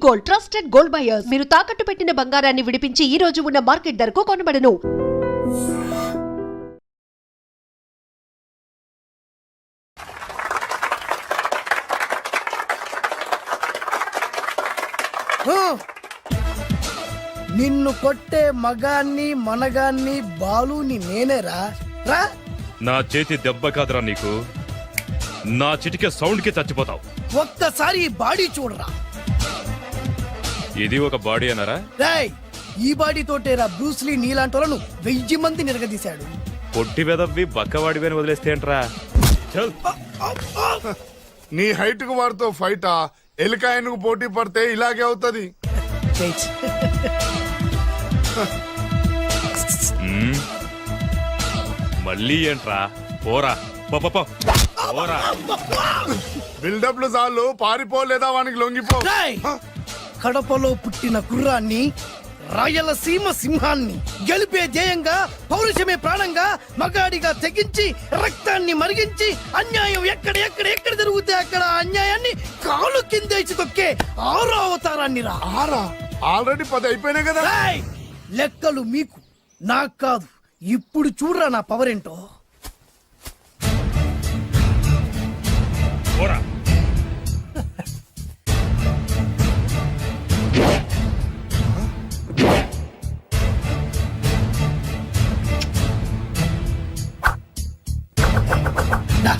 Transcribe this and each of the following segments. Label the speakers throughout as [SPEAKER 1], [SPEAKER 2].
[SPEAKER 1] Gold, trusted gold buyers. మీరు తాకట్టు పెట్టిన బంగారాన్ని విడిపించి ఈ రోజు ఉన్న మార్కెట్ ధరకు కొనబడను.
[SPEAKER 2] నిన్ను కొట్టే మగాన్ని మనగాన్ని బాలుని నేనేరా రా.
[SPEAKER 3] నా చేతి దెబ్బ కాదురా నీకు, నా చిటికే సౌండ్ కి చచ్చిపోతావు.
[SPEAKER 2] ఒక్కసారి ఈ బాడీ చూడరా.
[SPEAKER 3] ఇది ఒక బాడీ అన్నారా?
[SPEAKER 2] రేయ్, ఈ బాడీ తోటేరా బ్రూస్లీ నీలాంటోలను 1000 మంది నిరగదీశాడు.
[SPEAKER 3] పొట్టి వెదవ్వి బక్కవాడివి అని వదిలేస్తే ఏంట్రా? చల్.
[SPEAKER 4] నీ హైట్ కు వాడితో ఫైటా? ఎలికాయనకు పోటీ పడితే ఇలాగే అవుతది.
[SPEAKER 3] మళ్ళీ ఏంట్రా? పోరా పోరా.
[SPEAKER 4] బిల్డప్లు చాలు, పారిపోలేదా వానికి లొంగిపో.
[SPEAKER 2] రేయ్, కడపలో పుట్టిన కుర్రాన్ని, రాయలసీమ సింహాన్ని గెలిపే ధ్యేయంగా, పౌరుషమే ప్రాణంగా, మగాడిగా తెగించి రక్తాన్ని మరిగించి అన్యాయం ఎక్కడ జరుగుతే అక్కడ అన్యాయాన్ని కాలు కిందేసి తొక్కే 6వ అవతారాన్ని రా.
[SPEAKER 4] ఆల్రెడీ 10 అయిపోయినాయి కదా.
[SPEAKER 2] రేయ్, లెక్కలు మీకు, నాకు కాదు. ఇప్పుడు చూడరా నా పవర్ ఏంటో.
[SPEAKER 3] పోరా.
[SPEAKER 2] దా.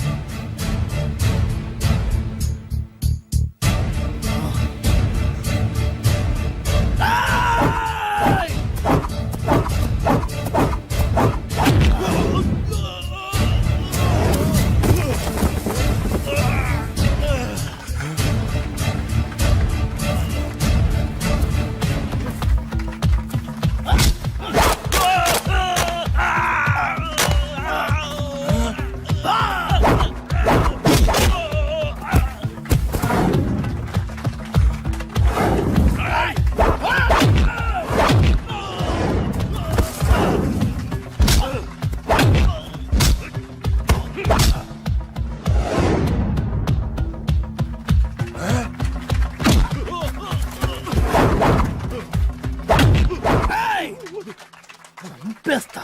[SPEAKER 2] చంపేస్తా.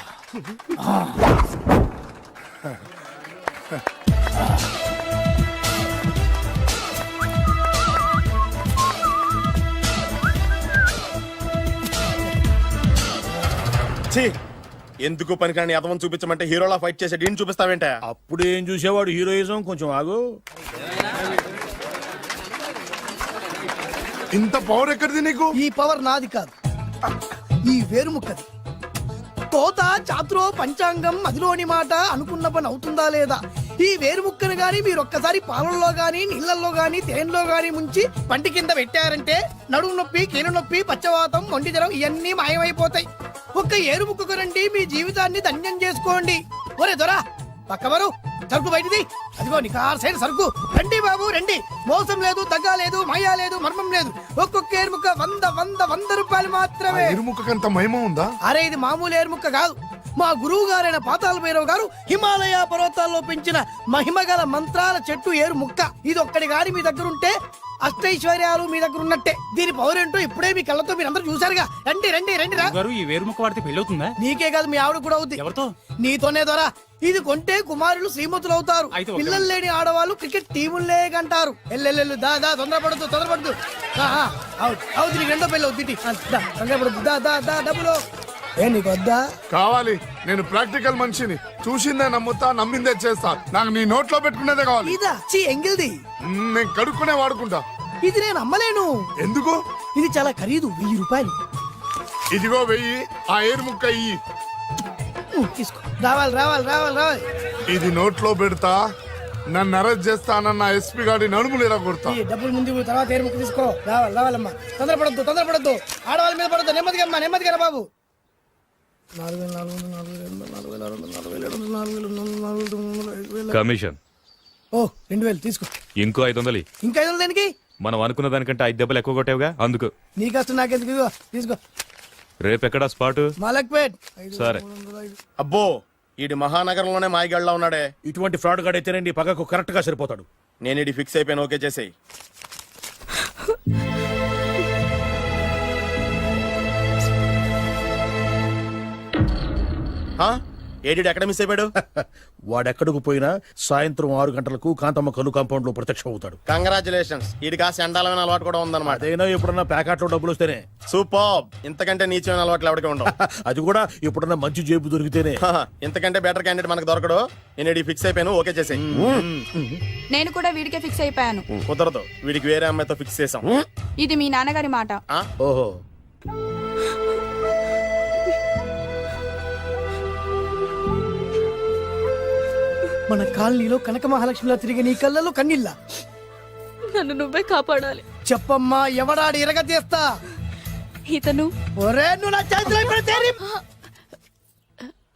[SPEAKER 5] ఎందుకు పనికిరాని అదవం చూపించమంటే హీరోలా ఫైట్ చేసే డీన్ చూపిస్తావేంట?
[SPEAKER 6] అప్పుడు ఏం చూసేవాడు హీరోయిజం. కొంచెం ఆగు.
[SPEAKER 4] ఇంత పవర్ ఎక్కడిది నీకు?
[SPEAKER 2] ఈ పవర్ నాది కాదు, ఈ వేరుముక్కది. తోత చాతురో పంచాంగం మదిలోని మాట అనుకున్న పని అవుతుందా లేదా? ఈ వేరుముక్కను గాని మీరొక్కసారి పాలల్లో గాని నీళ్లలో గాని తేనెలో గాని ముంచి పంటి కింద పెట్టారంటే నడుము నొప్పి, కీలు నొప్పి, పచ్చవాతం, మొండి జ్వరం ఇవన్నీ మాయమైపోతాయి. ఒక్క ఏరుముక్కకు రండి, మీ జీవితాన్ని ధన్యం చేసుకోండి. ఒరే దొరా, పక్కవరు సరుకు బయటిది. అదిగో నికార్సైన సరుకు. రండి బాబు రండి. మోసం లేదు, దగ్గ లేదు, మాయా లేదు, మర్మం లేదు. ఒక్కొక్క ఏరుముక్క 100 రూపాయలు మాత్రమే.
[SPEAKER 4] ఇరుముఖకంత మహిమ ఉందా?
[SPEAKER 2] అరే, ఇది మామూలు ఏరుముక్క కాదు. మా గురువు గారైన పాతాళ భైరవ్ గారు హిమాలయ పర్వతాల్లో పెంచిన మహిమగల మంత్రాల చెట్టు ఏరుముక్క. ఇది ఒక్కడి గాని మీ దగ్గర ఉంటే అష్టైశ్వర్యాలు మీ దగ్గర ఉన్నట్టే. దీని పవర్ ఏంటో ఇప్పుడే మీ కళ్ళతో మీరందరూ చూసారుగా. రండి రండి రండి రా.
[SPEAKER 6] ఈ వేరుముక్క వాడితే పెళ్ళవుతుందా?
[SPEAKER 2] నీకే కాదు, మీ ఆవిడ కూడా అవుతుంది.
[SPEAKER 6] ఎవరితో? నీతోనే
[SPEAKER 2] ద్వారా. ఇది కొంటే కుమారులు శ్రీమంతులు అవుతారు. పిల్లలు లేని ఆడవాళ్ళు క్రికెట్ టీములే కంటారు. ఎల్లెల్లెల్లు దా దా, తొందరపడద్దు. అవుతుంది, నీకు రెండో పెళ్ళి అవుతుంది. తొందరపడద్దు, దా దా దా. డబ్బులు ఏ నీకు వద్దా?
[SPEAKER 4] కావాలి. నేను ప్రాక్టికల్ మనిషిని. చూసిందే నమ్ముతా, నమ్మిందే చేస్తా. నాకు నీ నోట్లో పెట్టుకునేదే కావాలి.
[SPEAKER 2] ఇదా చీ ఎంగిల్ది.
[SPEAKER 4] నేను కడుక్కునే వాడుకుంటా.
[SPEAKER 2] ఇది నేను అమ్మలేను.
[SPEAKER 4] ఎందుకు?
[SPEAKER 2] ఇది చాలా ఖరీదు, 1000 రూపాయలు.
[SPEAKER 4] ఇదిగో 1000. ఆ ఏరు ముక్క ఇయ్యి.
[SPEAKER 2] తీసుకో. రావాలి.
[SPEAKER 4] ఇది నోట్లో పెడతా, నన్ను అరెస్ట్ చేస్తానన్న ఎస్పీ గారి నడుములు ఇలా కొడతా.
[SPEAKER 2] ఈ డబ్బులు ముందు, తర్వాత ఏరు ముక్క తీసుకో. రావాలమ్మా. తొందరపడద్దు. ఆడవాళ్ళ మీద పడద్దు. నెమ్మదిగా బాబు. 4,400,
[SPEAKER 3] కమిషన్.
[SPEAKER 2] ఓ 2000 తీసుకో.
[SPEAKER 3] ఇంకో 500.
[SPEAKER 2] ఇంకా 500 దేనికి?
[SPEAKER 3] మనం అనుకున్న దానికంటే 5 దెబ్బలు ఎక్కువ కొట్టావుగా, అందుకు.
[SPEAKER 2] నీ కష్టం నాకెందుకు? ఇదిగో తీసుకో.
[SPEAKER 3] రేపెక్కడా స్పాట్?
[SPEAKER 2] మలక్పేట్.
[SPEAKER 3] సరే.
[SPEAKER 5] అబ్బో, ఈడి మహానగరంలోనే మాయగాళ్ళ ఉన్నాడే.
[SPEAKER 6] ఇటువంటి ఫ్రాడ్ గాడైతేనండి పగకు కరెక్ట్ గా సరిపోతాడు.
[SPEAKER 5] నేను ఇది ఫిక్స్ అయిపోయాను. ఓకే చేసేయి. ఏడి ఎక్కడ మిస్ అయిపోయాడు?
[SPEAKER 6] వాడెక్కడికి పోయినా సాయంత్రం 6 గంటలకు కాంతమ్మ కలు కాంపౌండ్ లో ప్రత్యక్షం అవుతాడు.
[SPEAKER 5] కంగ్రాచులేషన్స్, వీడికి ఆ సెండాలమైన అలవాటు కూడా ఉందన్నమాట.
[SPEAKER 6] అదైనా ఎప్పుడన్నా ప్యాకెట్లో డబ్బులు వస్తేనే.
[SPEAKER 5] సూపర్, ఇంతకంటే నీచమైన అలవాట్లు ఎవరికి ఉండవు.
[SPEAKER 6] అది కూడా ఎప్పుడన్నా మంచి జేబు దొరికితేనే.
[SPEAKER 5] ఇంతకంటే బెటర్ క్యాండిడేట్ మనకు దొరకడు. నేను ఫిక్స్ అయిపోయాను, ఓకే చేసేయి.
[SPEAKER 7] నేను కూడా వీడికే ఫిక్స్ అయిపోయాను.
[SPEAKER 5] కుదరదు, వీడికి వేరే అమ్మాయితో ఫిక్స్ చేసాం.
[SPEAKER 7] ఇది మీ నాన్నగారి మాట.
[SPEAKER 6] ఓహో,
[SPEAKER 2] మన కాలనీలో కనక మహాలక్ష్మిలా తిరిగి నీ కళ్ళలో కన్నీళ్ళ.
[SPEAKER 8] నన్ను నువ్వే కాపాడాలి.
[SPEAKER 2] చెప్పమ్మా, ఎవడాడి ఎరగ తీస్తా.
[SPEAKER 8] ఇతను
[SPEAKER 2] ఒరే నువ్వు నా చేతిలో ఇప్పుడు తేరి.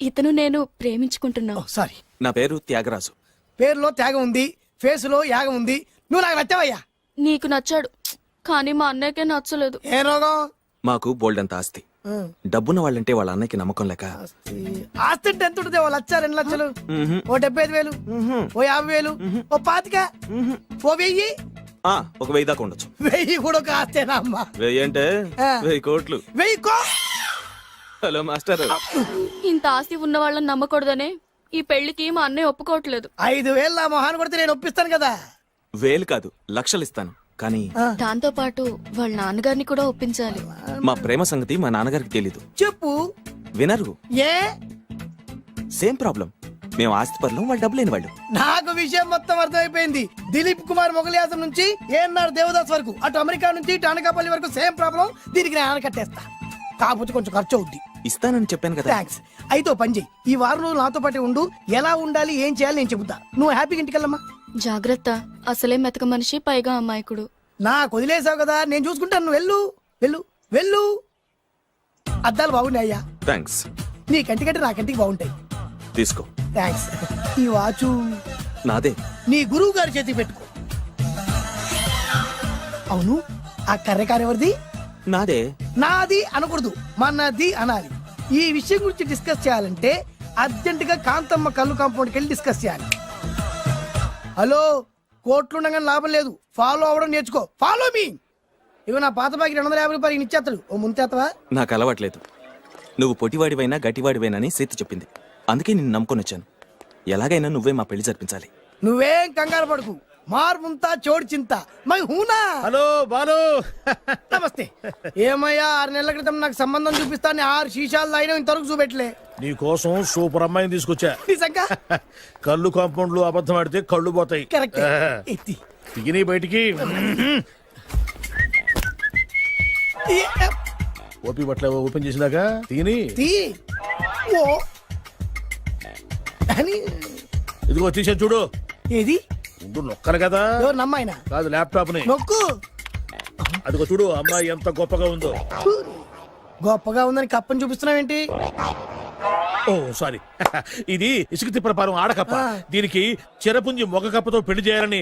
[SPEAKER 8] ఇతను నేను ప్రేమించుకుంటున్నా.
[SPEAKER 2] ఓ, సారీ.
[SPEAKER 9] నా పేరు త్యాగరాజు.
[SPEAKER 2] పేరులో త్యాగం ఉంది, ఫేసులో యాగం ఉంది. నువ్వు నాకు నచ్చావయ్యా.
[SPEAKER 8] నీకు నచ్చాడు, కానీ మా అన్నయ్యకే నచ్చలేదు.
[SPEAKER 2] ఏ రోగం?
[SPEAKER 9] మాకు బోల్డంత ఆస్తి. డబ్బున్న వాళ్ళంటే వాళ్ళ అన్నకి నమ్మకం లేక
[SPEAKER 2] ఆస్తి అంటే ఎంత ఉంటుంది? ఓ 1,00,000, 2 లక్షలు, ఓ 75,000, ఓ 50,000, ఓ 25,000, ఓ 1000.
[SPEAKER 9] ఒక 1000 దాకా ఉండొచ్చు.
[SPEAKER 2] 1000 కూడా ఒక ఆస్తేనా అమ్మా?
[SPEAKER 9] 1000 అంటే
[SPEAKER 2] ఆ.
[SPEAKER 9] 1000 కోట్లు.
[SPEAKER 2] 1000
[SPEAKER 9] హలో మాస్టర్.
[SPEAKER 8] ఇంత ఆస్తి ఉన్న వాళ్ళని నమ్మకూడదనే ఈ పెళ్లికి మా అన్నయ్య ఒప్పుకోవట్లేదు.
[SPEAKER 2] 5,000 నా మొహాన్ని కొడితే నేను ఒప్పిస్తాను కదా.
[SPEAKER 9] 1000 కాదు, లక్షలు ఇస్తాను. కానీ
[SPEAKER 8] దాంతో పాటు వాళ్ళ నాన్నగారిని కూడా ఒప్పించాలి.
[SPEAKER 9] మా ప్రేమ సంగతి మా నాన్నగారికి తెలీదు.
[SPEAKER 2] చెప్పు.
[SPEAKER 9] వినరు.
[SPEAKER 2] ఏ?
[SPEAKER 9] Same problem. మేము ఆస్తి పరులం, వాళ్ళు డబ్బు లేని వాళ్ళు.
[SPEAKER 2] నాకు విషయం మొత్తం అర్థమైపోయింది. దిలీప్ కుమార్ మొగలియాసం నుంచి ఏఎన్ఆర్ దేవదాస్ వరకు, అటు అమెరికా నుంచి ఇటు అనకాపల్లి వరకు సేమ్ ప్రాబ్లం. దీనికి నేను కట్టేస్తా, కాకపోతే కొంచెం ఖర్చు అవుద్ది.
[SPEAKER 9] ఇస్తానని చెప్పాను కదా.
[SPEAKER 2] థ్యాంక్స్. అయితే ఓ పని చెయ్యి, ఈ వారం రోజులు నాతో పాటే ఉండు. ఎలా ఉండాలి, ఏం చేయాలి నేను చెబుతా. నువ్వు హ్యాపీగా ఇంటికెళ్ళమ్మా.
[SPEAKER 8] జాగ్రత్త, అసలే మెతక మనిషి, పైగా అమాయకుడు.
[SPEAKER 2] నాకు వదిలేసావు కదా, నేను చూసుకుంటాను. నువ్వు వెళ్ళు వెళ్ళు వెళ్ళు. అద్దాలు బాగున్నాయి అయ్యా.
[SPEAKER 9] థ్యాంక్స్.
[SPEAKER 2] నీ కంటికంటే నా కంటికి బాగుంటాయి.
[SPEAKER 9] తీసుకో.
[SPEAKER 2] థ్యాంక్స్. ఈ వాచు
[SPEAKER 9] నాదే.
[SPEAKER 2] నీ గురువు గారి చేతికి పెట్టుకో. అవును, ఆ కర్రెకారు ఎవరిది?
[SPEAKER 9] నాదే.
[SPEAKER 2] నాది అనకూడదు, మనది అనాలి. ఈ విషయం గురించి డిస్కస్ చేయాలంటే అర్జెంట్ గా కాంతమ్మ కళ్ళు కాంపౌండ్కి వెళ్ళి డిస్కస్ చేయాలి. హలో, కోట్లుండగానే లాభం లేదు. ఫాలో అవ్వడం నేర్చుకో. Follow me. ఇవి నా పాత బాకి 250 రూపాయలు ఇచ్చేస్తాడు. ఓ ముంతేత్తవా?
[SPEAKER 9] నాకు అలవాట్లేదు. నువ్వు పొటివాడివైనా గట్టివాడివైనని సీత చెప్పింది. అందుకే నిన్ను నమ్ముకొని వచ్చాను. ఎలాగైనా నువ్వే మా పెళ్లి జరిపించాలి.
[SPEAKER 2] నువ్వేం కంగారు పడకు. మార్ ముంతా చోడు చింత మై హూనా.
[SPEAKER 6] హలో బాలు.
[SPEAKER 2] నమస్తే. ఏమయ్యా, 6 నెలల క్రితం నాకు సంబంధం చూపిస్తాను 6 శీషాలు అయినా ఇంతవరకు చూపెట్టలే.
[SPEAKER 6] నీ కోసం సూపర్ అమ్మాయిని తీసుకొచ్చా.
[SPEAKER 2] నిజంగా?
[SPEAKER 6] కళ్ళు కాంపౌండ్ లో అబద్ధం ఆడితే కళ్ళు పోతాయి.
[SPEAKER 2] కరెక్ట్. ఎత్తి.
[SPEAKER 6] దిగిని బయటికి. ఓపి బట్ల ఓపెన్ చేసినాక తిని.
[SPEAKER 2] తీ. ఓ అని.
[SPEAKER 6] ఇదిగో తీసే చూడు.
[SPEAKER 2] ఏది?
[SPEAKER 6] ఉండు, నొక్కరు కదా.
[SPEAKER 2] ఎవరు నమ్మాయినా?
[SPEAKER 6] కాదు, ల్యాప్టాప్ ని
[SPEAKER 2] నొక్కు.
[SPEAKER 6] అదిగో చూడు, అమ్మాయి ఎంత గొప్పగా ఉందో.
[SPEAKER 2] గొప్పగా ఉందని కప్పని చూపిస్తున్నావేంటి?
[SPEAKER 6] ఓ సారీ. ఇది ఇసుక తిప్పల పారం ఆడకప్ప. దీనికి చిరపుంజి మొగ కప్పతో పెళ్లి చేయాలని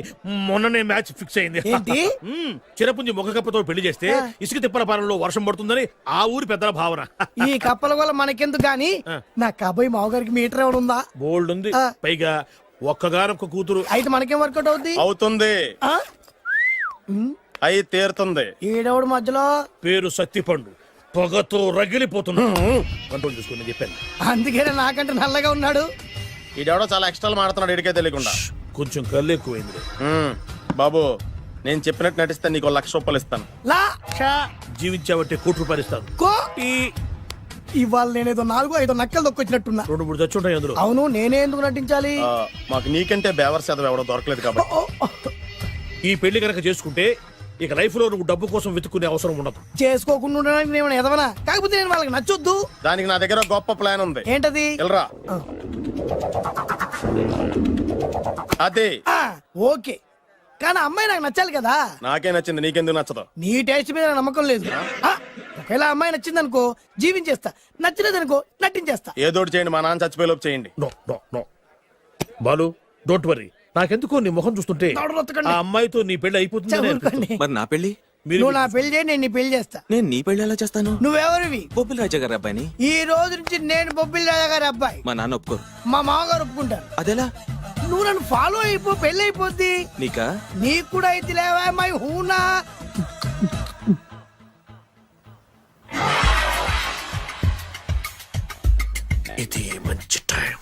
[SPEAKER 6] మొన్ననే మ్యాచ్ ఫిక్స్ అయింది.
[SPEAKER 2] ఏంటి?
[SPEAKER 6] చిరపుంజి మొగ కప్పతో పెళ్లి చేస్తే ఇసుక తిప్పల పారంలో వర్షం పడుతుందని ఆ ఊరి పెద్దల భావన.
[SPEAKER 2] ఈ కప్పల వల్ల మనకెందుకు గాని, నా కాబోయే మావగారికి మీటర్ ఎవడు ఉందా?
[SPEAKER 6] బోల్డ్ ఉంది.
[SPEAKER 2] ఆ.
[SPEAKER 6] పైగా ఒక్కగారొక్క కూతురు.
[SPEAKER 2] అయితే మనకేం వర్కౌట్ అవుద్ది?
[SPEAKER 5] అవుతుంది,
[SPEAKER 2] ఆ?
[SPEAKER 5] అయి తీరుతుంది.
[SPEAKER 2] ఈడెవడు మధ్యలో?
[SPEAKER 6] పేరు సత్తిపండు. పొగతో రగిలిపోతున్నా. కంట్రోల్ చూసుకుని చెప్పాను.
[SPEAKER 2] అందుకేనే నాకంటే నల్లగా ఉన్నాడు.
[SPEAKER 5] ఈడెవడో చాలా ఎక్స్ట్రాలు మాడుతున్నాడు, ఇడికే తెలియకుండా.
[SPEAKER 6] కొంచెం కళ్ళు ఎక్కువైంది.
[SPEAKER 5] బాబు, నేను చెప్పినట్టు నటిస్తే నీకు 1,00,000 రూపాయలు ఇస్తాను.
[SPEAKER 2] లా
[SPEAKER 6] జీవించావంటే ₹1,00,000 ఇస్తాను.
[SPEAKER 2] కో. ఇవాళ నేనేదో 4-5 నక్కలు దొక్కొచ్చినట్టున్నా.
[SPEAKER 6] 2-3 చచ్చుంటాయి అందులో.
[SPEAKER 2] అవును, నేనే ఎందుకు నటించాలి?
[SPEAKER 5] మాకు నీకంటే బేవర్ చదవ ఎవడో దొరకలేదు కాబట్టి.
[SPEAKER 6] ఈ పెళ్లి కనుక చేసుకుంటే ఇక లైఫ్ లో నువ్వు డబ్బు కోసం వెతుక్కునే అవసరం ఉండదు.
[SPEAKER 2] చేసుకోకుండా ఉండడానికి నేను ఎదవనా? కాకపోతే నేను వాళ్ళకి నచ్చొద్దు.
[SPEAKER 5] దానికి నా దగ్గర ఒక గొప్ప ప్లాన్ ఉంది.
[SPEAKER 2] ఏంటది?
[SPEAKER 5] వెళ్ళరా. అదే.
[SPEAKER 2] ఓకే, కానీ అమ్మాయి నాకు నచ్చాలి కదా.
[SPEAKER 5] నాకే నచ్చింది, నీకెందుకు నచ్చదు?
[SPEAKER 2] నీ టేస్ట్ మీద నాకు నమ్మకం లేదు. ఒకవేళ అమ్మాయి నచ్చింది అనుకో, జీవించేస్తా. నచ్చలేదు అనుకో, నటించేస్తా.
[SPEAKER 5] ఏదోటి చేయండి, మా నాన్న చచ్చిపోయేలోపు చేయండి.
[SPEAKER 6] No no no Balu, don't worry. నాకెందుకో నీ ముఖం చూస్తుంటే ఆ అమ్మాయితో నీ పెళ్లి అయిపోతుంది.
[SPEAKER 9] మరి నా పెళ్లి?
[SPEAKER 2] నువ్వు నా పెళ్లి చేయి, నేను నీ పెళ్లి చేస్తా.
[SPEAKER 9] నేను నీ పెళ్లి ఎలా చేస్తాను?
[SPEAKER 2] నువ్వెవరివి?
[SPEAKER 9] బొబ్బిలి రాజా గారి అబ్బాయిని.
[SPEAKER 2] ఈ రోజు నుంచి నేను బొబ్బిలి రాజా గారి అబ్బాయి.
[SPEAKER 9] మా నాన్న ఒప్పుకోరు.
[SPEAKER 2] మా మామగారు ఒప్పుకుంటారు.
[SPEAKER 9] అదెలా?
[SPEAKER 2] నువ్వు నన్ను ఫాలో అయిపో, పెళ్లి అయిపోద్ది.
[SPEAKER 9] నీకా?
[SPEAKER 2] నీకు కూడా అయితే లేవా మై హూనా.
[SPEAKER 6] ఇది మంచి టైం.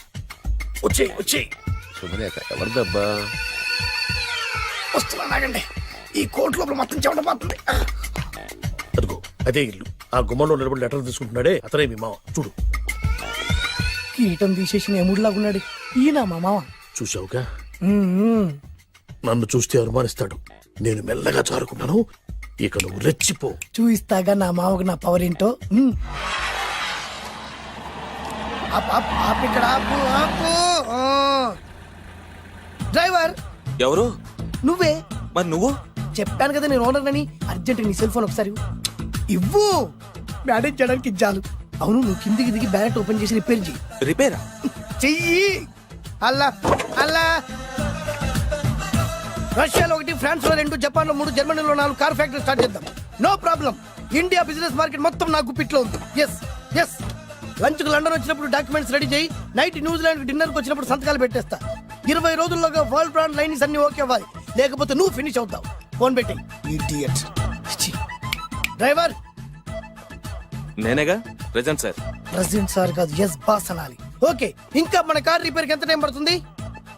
[SPEAKER 6] వచ్చేయ్ వచ్చేయ్.
[SPEAKER 4] శుభలేఖ ఎవరిదబ్బా?
[SPEAKER 2] వస్తున్నా నాగండి. ఈ కోర్టు లోపల మొత్తం చెమటపోతుంది.
[SPEAKER 6] అదిగో అదే ఇల్లు. ఆ గుమ్మంలో నిలబడి లెటర్ తీసుకుంటున్నాడే అతనే మీ మామ. చూడు.
[SPEAKER 2] కీటం తీసేసిన ఎముడిలాగున్నాడు. ఈయన మా మామ.
[SPEAKER 6] చూసావుగా, నన్ను చూస్తే అనుమానిస్తాడు. నేను మెల్లగా చారుకున్నాను. ఇక నువ్వు రెచ్చిపో.
[SPEAKER 2] చూయిస్తాగా నా మామకు నా పవర్ ఏంటో. ఇక్కడ ఆపు, ఆపు. డ్రైవర్
[SPEAKER 9] ఎవరు?
[SPEAKER 2] నువ్వే.
[SPEAKER 9] మరి నువ్వు?
[SPEAKER 2] చెప్పాను కదా నేను ఓనర్ అని. అర్జెంట్ నీ సెల్ ఫోన్ ఒకసారి ఇవ్వు. మేనేజ్ చేయడానికి ఇచ్చాను. అవును, నువ్వు కిందికి దిగి బ్యాలెట్ ఓపెన్ చేసి రిపేర్ చెయ్యి.
[SPEAKER 9] రిపేరా?
[SPEAKER 2] చెయ్యి. అల్లా అల్లా. రష్యాలో 1, ఫ్రాన్స్ లో 2, జపాన్ లో 3, జర్మనీలో 4 కార్ ఫ్యాక్టరీ స్టార్ట్ చేద్దాం. No problem. India business market మొత్తం నా గుప్పిట్లో ఉంది. Yes yes. లంచ్ కు లండన్ వచ్చినప్పుడు డాక్యుమెంట్స్ రెడీ చేయి. నైట్ న్యూజిలాండ్ డిన్నర్ కు వచ్చినప్పుడు సంతకాలు పెట్టేస్తా. 20 రోజుల్లోగా వరల్డ్ బ్రాండ్ లైన్స్ అన్ని ఓకే అవ్వాలి. లేకపోతే నువ్వు ఫినిష్ అవుతావు. ఫోన్ పెట్టి. ఇడియట్. డ్రైవర్.
[SPEAKER 9] నేనేగా ప్రెజెంట్ సార్.
[SPEAKER 2] ప్రెసిడెంట్ సార్ కాదు, ఎస్ బాస్ అనాలి. ఓకే, ఇంకా మన కార్ రిపేర్ కి ఎంత టైం పడుతుంది?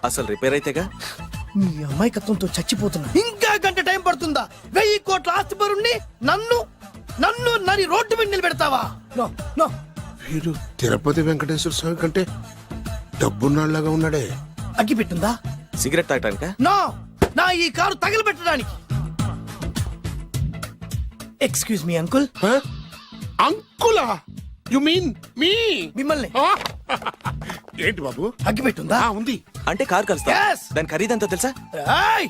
[SPEAKER 9] అసలు రిపేర్ అయితేగా.
[SPEAKER 2] మీ అమాయకత్వంతో చచ్చిపోతున్నా. ఇంకా గంట టైం పడుతుందా? 1000 కోట్ల ఆస్తి పరుణ్ణి నన్ను నన్ను నరి రోడ్డు మీద నిలబెడతావా? No no.
[SPEAKER 4] వీడు తిరుపతి వెంకటేశ్వర స్వామి కంటే డబ్బున్నాళ్ళగా ఉన్నాడే.
[SPEAKER 2] అగ్గి పెట్టుందా?
[SPEAKER 9] సిగరెట్ తాగటానికా?
[SPEAKER 2] నో, నా ఈ కారు తగలబెట్టడానికి. Excuse me uncle.
[SPEAKER 4] అంకులా? You mean me?
[SPEAKER 2] మిమ్మల్ని.
[SPEAKER 4] ఏంటి బాబు?
[SPEAKER 2] అగ్గి పెట్టుందా?
[SPEAKER 4] ఉంది.
[SPEAKER 9] అంటే కార్ కలుస్తా.
[SPEAKER 2] Yes.
[SPEAKER 9] దాని ఖరీదంతా తెలుసా?
[SPEAKER 2] ఏయ్!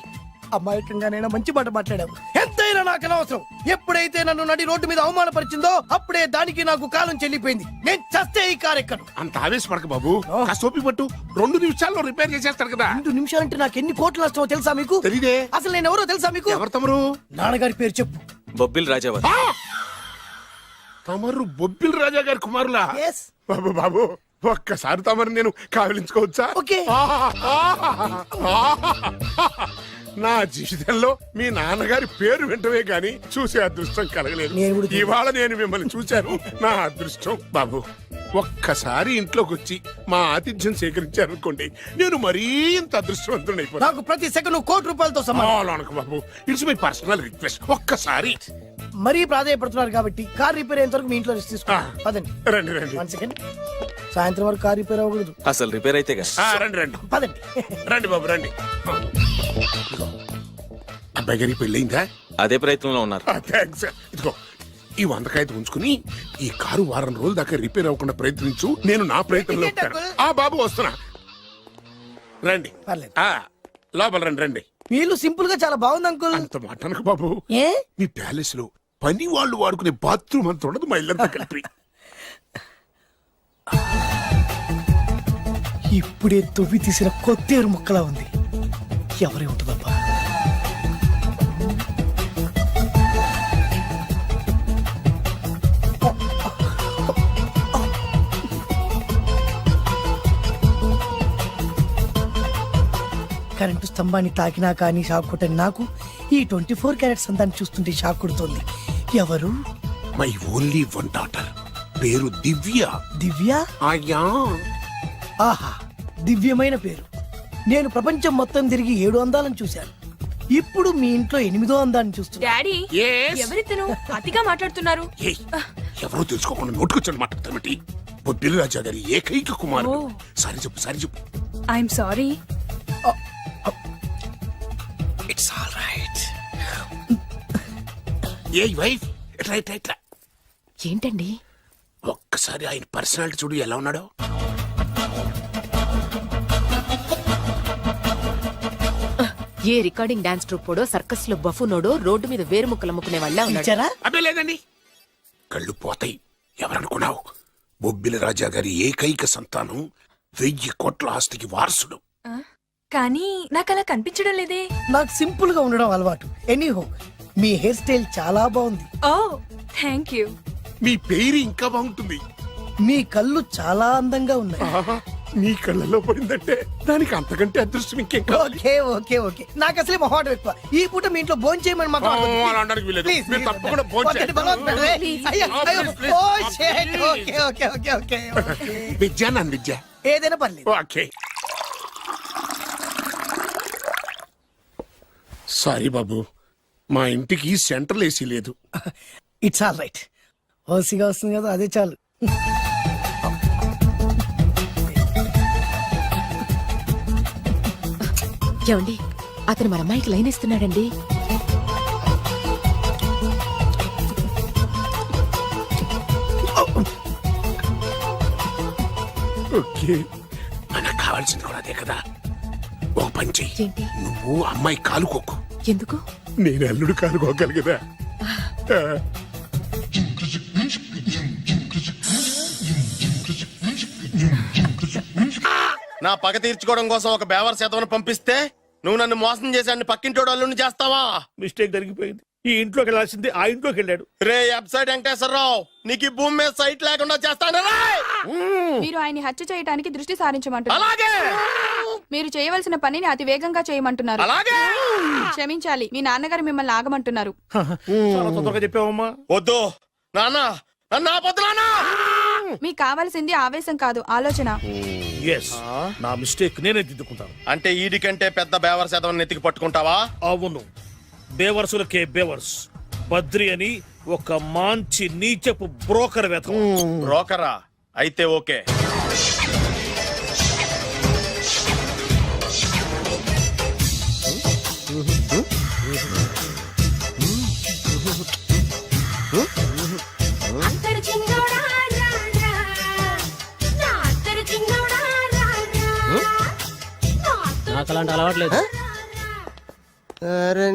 [SPEAKER 2] అమాయకంగానైనా మంచి మాట మాట్లాడావు. ఎంతైనా నాకు అనవసరం. ఎప్పుడైతే నన్ను నడి రోడ్డు మీద అవమానపరిచిందో అప్పుడే దానికి నాకు కాలం చెల్లిపోయింది. నేను చస్తే ఈ కారు ఎక్కను.
[SPEAKER 4] అంత ఆవేశపడక బాబు. కాస్త ఓపిక పట్టు. 2 నిమిషాల్లో రిపేర్ చేసేస్తాడు కదా.
[SPEAKER 2] 2 నిమిషాలంటే నాకు ఎన్ని కోట్లు నష్టమో తెలుసా మీకు?
[SPEAKER 4] తెలీదే.
[SPEAKER 2] అసలు నేను ఎవరో తెలుసా మీకు?
[SPEAKER 4] ఎవరు తమరు?
[SPEAKER 2] నాన్నగారి పేరు చెప్పు.
[SPEAKER 9] బొబ్బిల్ రాజావారు.
[SPEAKER 4] తమరు బొబ్బిల్ రాజా గారి కుమారులా?
[SPEAKER 2] Yes.
[SPEAKER 4] బాబు బాబు, ఒక్కసారి తమరు నేను కావలించుకోవచ్చా?
[SPEAKER 2] ఓకే.
[SPEAKER 4] నా జీవితంలో మీ నాన్నగారి పేరు వింటమే గాని చూసే అదృష్టం కలగలేదు.
[SPEAKER 2] నేను కూడా చూడలేదు.
[SPEAKER 4] ఇవాళ నేను మిమ్మల్ని చూశాను. నా అదృష్టం. బాబు, ఒక్కసారి ఇంట్లోకి వచ్చి మా ఆతిథ్యం సేకరించారనుకోండి, నేను మరీ ఇంత అదృష్టవంతుడైపోతాను.
[SPEAKER 2] నాకు ప్రతి సెకండ్ ₹1,00,00,000తో సమానం.
[SPEAKER 4] బాబు, ఇట్స్ మై పర్సనల్ రిక్వెస్ట్. ఒక్కసారి.
[SPEAKER 2] మరీ ప్రాధాయపడుతున్నారు కాబట్టి కార్ రిపేర్ అయ్యేంత వరకు మీ ఇంట్లో రెస్ట్ తీసుకో. పదండి.
[SPEAKER 4] రండి రండి.
[SPEAKER 2] 1 సెకండ్. సాయంత్రం వరకు కార్ రిపేర్ అవ్వకూడదు.
[SPEAKER 9] అసలు రిపేర్ అయితేగా.
[SPEAKER 4] రండి రండి
[SPEAKER 2] పదండి.
[SPEAKER 4] రండి బాబు రండి. అబ్బాయి గారికి పెళ్ళయిందా?
[SPEAKER 9] అదే ప్రయత్నంలో ఉన్నారు.
[SPEAKER 4] థ్యాంక్స్. ఇదిగో ఈ 100 కాయలు ఉంచుకుని ఈ కారు వారం రోజుల దాకా రిపేర్ అవ్వకుండా ప్రయత్నించు. నేను నా ప్రయత్నంలో ఉంటాను. బాబు వస్తున్నా. రండి.
[SPEAKER 2] పర్లేదు.
[SPEAKER 4] లోపల రండి రండి.
[SPEAKER 2] మీ ఇల్లు సింపుల్ గా చాలా బాగుంది అంకుల్.
[SPEAKER 4] అంత మాట అనకు బాబు.
[SPEAKER 2] ఏ?
[SPEAKER 4] మీ ప్యాలెస్ లో పని వాళ్ళు వాడుకునే బాత్రూమ్ అంత ఉండదు మా ఇల్లంతా కలిపి.
[SPEAKER 2] ఇప్పుడే తొవ్వి తీసిన కొత్తేరు ముక్కలా ఉంది. ఎవరే ఉంటుందబ్బా? కరెంటు స్తంభాన్ని తాకినా కానీ షాక్ కొట్టని నాకు ఈ 24 క్యారెట్స్ అందాన్ని చూస్తుంటే షాక్ కొడుతోంది. ఎవరు?
[SPEAKER 4] My only 1 daughter. పేరు దివ్య.
[SPEAKER 2] దివ్య?
[SPEAKER 4] అయ్యా.
[SPEAKER 2] ఆహా, దివ్యమైన పేరు. నేను ప్రపంచం మొత్తం తిరిగి 7 అందాలను చూశాను. ఇప్పుడు మీ ఇంట్లో 8వ అందాన్ని చూస్తున్నా.
[SPEAKER 8] Daddy
[SPEAKER 4] Yes.
[SPEAKER 8] ఎవరితను అతిగా మాట్లాడుతున్నారు?
[SPEAKER 4] ఏయ్, ఎవరో తెలుసుకోకుండా నోటుకొచ్చాడు మాట్లాడతామటి. బొబ్బిలి రాజా గారి ఏకైక కుమారుడు. సారీ చెప్పు, సారీ చెప్పు.
[SPEAKER 8] I'm sorry.
[SPEAKER 4] It's all right. A wife, ఇట్లా ఇట్లా ఇట్లా.
[SPEAKER 8] ఏంటండి?
[SPEAKER 4] ఒక్కసారి ఆయన పర్సనాలిటీ చూడు ఎలా ఉన్నాడో.
[SPEAKER 10] ఏ రికార్డింగ్ డాన్స్ ట్రూపోడో సర్కస్ లో బఫునోడో రోడ్డు మీద వేరు ముక్కలు అమ్ముకునే వాళ్ళ ఉన్నాడు.
[SPEAKER 2] ఇచ్చారా?
[SPEAKER 4] అబ్బే లేదండి. కళ్ళు పోతాయి. ఎవరనుకున్నావు? బొబ్బిలి రాజా గారి ఏకైక సంతానం, 1000 కోట్ల ఆస్తికి వారసుడు.
[SPEAKER 8] కానీ నాకు అలా కనిపించడం లేదే.
[SPEAKER 2] నాకు సింపుల్ గా ఉండడం అలవాటు. ఎనీహో, మీ హెయిర్ స్టైల్ చాలా బాగుంది.
[SPEAKER 8] ఓ థ్యాంక్ యూ.
[SPEAKER 4] మీ పేరు ఇంకా బాగుంటుంది.
[SPEAKER 2] మీ కళ్ళు చాలా అందంగా ఉన్నాయి.
[SPEAKER 4] నీ కళ్ళలో పడిందంటే దానికి అంతకంటే అదృష్టం ఇంకేం కావాలి?
[SPEAKER 2] ఓకే ఓకే ఓకే నాకు అసలే మొహాటం ఎక్కువ ఈ పూట మీ ఇంట్లో భోజనం చేయమని మాకు
[SPEAKER 4] అలా అనడానికి వీల్లేదు. మీరు తప్పకుండా భోంచేయాలి. విద్య నన్ను విద్య.
[SPEAKER 2] ఏదైనా పర్లేదు.
[SPEAKER 4] ఓకే. సారీ బాబు, మా ఇంటికి సెంట్రల్ ఏసీ లేదు.
[SPEAKER 2] It's all right. ఓసిగా వస్తుంది కదా అదే చాలు.
[SPEAKER 10] ఏమండి అతను మన అమ్మాయికి లైన్ ఇస్తున్నాడండి.
[SPEAKER 4] ఓకే, మనకు కావాల్సింది కూడా అదే కదా. ఓ పని చెయ్యి,
[SPEAKER 10] ఏంటి?
[SPEAKER 4] నువ్వు అమ్మాయి కాలుకోకు,
[SPEAKER 10] ఎందుకు?
[SPEAKER 4] నేను అల్లుడు కాలుకోగలి కదా.
[SPEAKER 5] నా పగ తీర్చుకోవడం కోసం ఒక బేవర్ శాతం పంపిస్తే నువ్వు నన్ను మోసం చేశాన్ని పక్కింటోడు అల్లుని చేస్తావా?
[SPEAKER 6] మిస్టేక్ జరిగిపోయింది. ఈ ఇంట్లోకి వెళ్ళాల్సింది ఆ ఇంట్లోకి వెళ్ళాడు.
[SPEAKER 5] రే వెబ్సైట్ వెంకటేశ్వరరావు, నీకు ఈ భూమి మీద సైట్ లేకుండా చేస్తాను రే.
[SPEAKER 7] మీరు ఆయన్ని హత్య చేయడానికి దృష్టి సారించమంటున్నారు.
[SPEAKER 5] అలాగే
[SPEAKER 7] మీరు చేయవలసిన పనిని అతి వేగంగా చేయమంటున్నారు.
[SPEAKER 5] అలాగే.
[SPEAKER 7] క్షమించాలి, మీ నాన్నగారు మిమ్మల్ని ఆగమంటున్నారు.
[SPEAKER 6] చాలా తొందరగా చెప్పావమ్మా.
[SPEAKER 5] వద్దు నాన్న, నన్ను ఆపొద్దు నాన్న.
[SPEAKER 7] మీకు కావాల్సింది ఆవేశం కాదు, ఆలోచన.
[SPEAKER 6] ఎస్, నా మిస్టేక్ నేనే దిద్దుకుంటాను.
[SPEAKER 5] అంటే ఈడి కంటే పెద్ద బేవర్ శాతం నెత్తికి పట్టుకుంటావా?
[SPEAKER 6] అవును, బేవర్సులకే బేవర్స్. బద్రి అని ఒక మంచి నీచపు బ్రోకర్ వేతం.
[SPEAKER 5] బ్రోకరా? అయితే ఓకే.
[SPEAKER 11] నాకు అలాంటి అలవాట్లేదు. అరే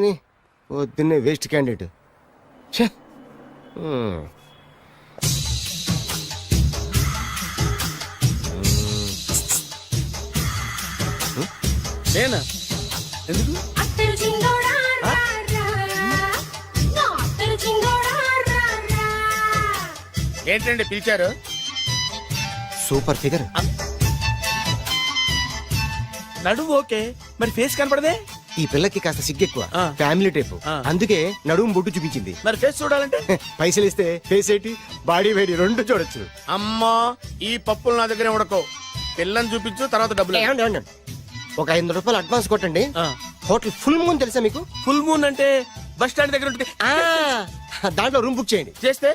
[SPEAKER 11] పొద్దున్నే వేస్ట్ క్యాండిడేట్. నేనా? ఎందుకు?
[SPEAKER 5] ఏంటండి పిలిచారు?
[SPEAKER 11] Super figure.
[SPEAKER 5] నడువు ఓకే, మరి ఫేస్ కనపడదే.
[SPEAKER 11] ఈ పిల్లకి కాస్త సిగ్గెక్కువ, ఫ్యామిలీ టైప్. అందుకే నడుము బొట్టు చూపించింది.
[SPEAKER 5] మరి ఫేస్ చూడాలంటే
[SPEAKER 11] పైసలు ఇస్తే ఫేస్ ఏంటి బాడీ వేడి రెండు చూడొచ్చు.
[SPEAKER 5] అమ్మా, ఈ పప్పులు నా దగ్గర ఉడకో. పిల్లని చూపించు, తర్వాత డబ్బులు.
[SPEAKER 11] ఏమండి, ఏమండి, ఒక 500 రూపాయలు అడ్వాన్స్ కొట్టండి. హోటల్ ఫుల్ మూన్ తెలుసా మీకు?
[SPEAKER 5] ఫుల్ మూన్ అంటే బస్ స్టాండ్ దగ్గర ఉంటుంది.
[SPEAKER 11] దాంట్లో రూమ్ బుక్ చేయండి.
[SPEAKER 5] చేస్తే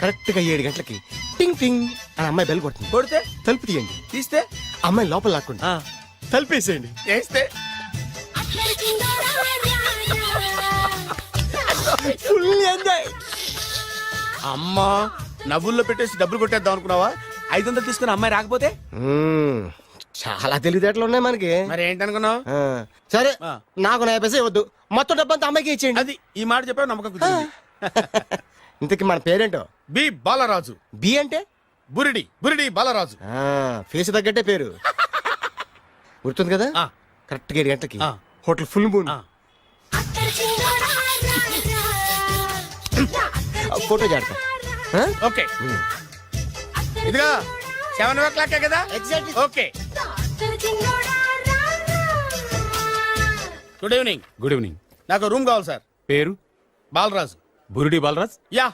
[SPEAKER 11] కరెక్ట్ గా 7 గంటలకి టింగ్ టింగ్ అని అమ్మాయి బెల్ కొడుతుంది.
[SPEAKER 5] కొడితే
[SPEAKER 11] తలుపు తీయండి.
[SPEAKER 5] తీస్తే
[SPEAKER 11] అమ్మాయి లోపల లాక్కుంటా తలుపేసేయండి.
[SPEAKER 5] చేస్తే
[SPEAKER 11] ఫుల్ ఎంజాయ్.
[SPEAKER 5] అమ్మా, నవ్వుల్లో పెట్టేసి డబ్బులు కొట్టేద్దాం అనుకున్నావా? 500 తీసుకుని అమ్మాయి రాకపోతే?
[SPEAKER 11] చాలా తెలివితేటలు ఉన్నాయి మనకి.
[SPEAKER 5] మరి ఏంటనుకున్నావు?
[SPEAKER 11] సరే, నాకు 50 పైసే వద్దు, మొత్తం డబ్బంతా అమ్మాయికి ఇచ్చేయండి.
[SPEAKER 5] అది ఈ మాట చెప్పావు, నమ్మకం కుదిరింది.
[SPEAKER 11] ఇంతకి మన పేరేంటో?
[SPEAKER 5] బి బాలరాజు.
[SPEAKER 11] బి అంటే
[SPEAKER 5] బురిడి, బురిడి బాలరాజు.
[SPEAKER 11] ఫేస్ తగ్గట్టే పేరు. గుర్తుంది కదా? కరెక్ట్ గా 7 గంటలకి హోటల్ ఫుల్ మూన్. ఫోటో చేడతా.
[SPEAKER 5] ఓకే, ఇదిగా 7:00 కదా?
[SPEAKER 11] Exactly.
[SPEAKER 5] Okay. Good evening.
[SPEAKER 12] Good evening.
[SPEAKER 5] నాకు రూమ్ కావాలి సార్.
[SPEAKER 12] పేరు?
[SPEAKER 5] Balaraju.
[SPEAKER 12] Burudi Balaraj.
[SPEAKER 5] Yeah.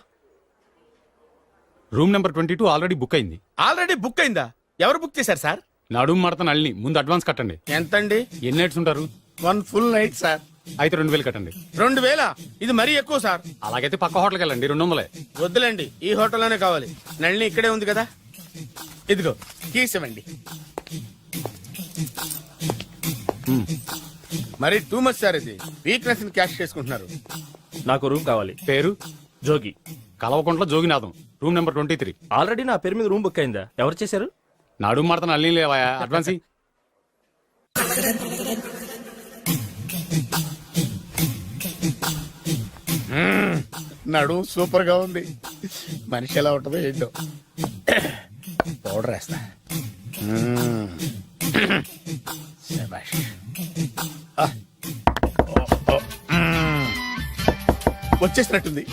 [SPEAKER 12] Room number 22 already book అయింది.
[SPEAKER 5] ఆల్రెడీ బుక్ అయిందా? ఎవరు బుక్ చేశారు సార్?
[SPEAKER 12] నడుము మడత నల్ని. ముందు అడ్వాన్స్ కట్టండి.
[SPEAKER 5] ఎంతండి?
[SPEAKER 12] ఎన్ని నైట్స్ ఉంటారు?
[SPEAKER 5] 1 ఫుల్ నైట్ సార్.
[SPEAKER 12] అయితే 2000 కట్టండి.
[SPEAKER 5] 2000? ఇది మరీ ఎక్కువ సార్.
[SPEAKER 12] అలాగైతే పక్క హోటల్కి వెళ్ళండి, 200.
[SPEAKER 5] వద్దులేండి, ఈ హోటల్లోనే కావాలి. నళిని ఇక్కడే ఉంది కదా. ఇదిగో కీస్ ఇవ్వండి. మరి టూ మచ్ సార్, ఇది వీక్నెస్ ని క్యాష్ చేసుకుంటున్నారు.
[SPEAKER 12] నాకు రూమ్ కావాలి. పేరు? జోగి. కలవకుంట్ల జోగినాథం. Room number 23.
[SPEAKER 11] ఆల్రెడీ నా పేరు మీద రూమ్ బుక్ అయిందా? ఎవరు చేశారు?
[SPEAKER 12] నడుము మడత నల్లి లేవా? అడ్వాన్స్ ఇయ్యి.
[SPEAKER 5] నడు సూపర్ గా ఉంది. మనిషి ఎలా ఉంటుందో ఏంటో. పౌడర్ వేస్తా. శభాష్. వచ్చేసినట్టుంది.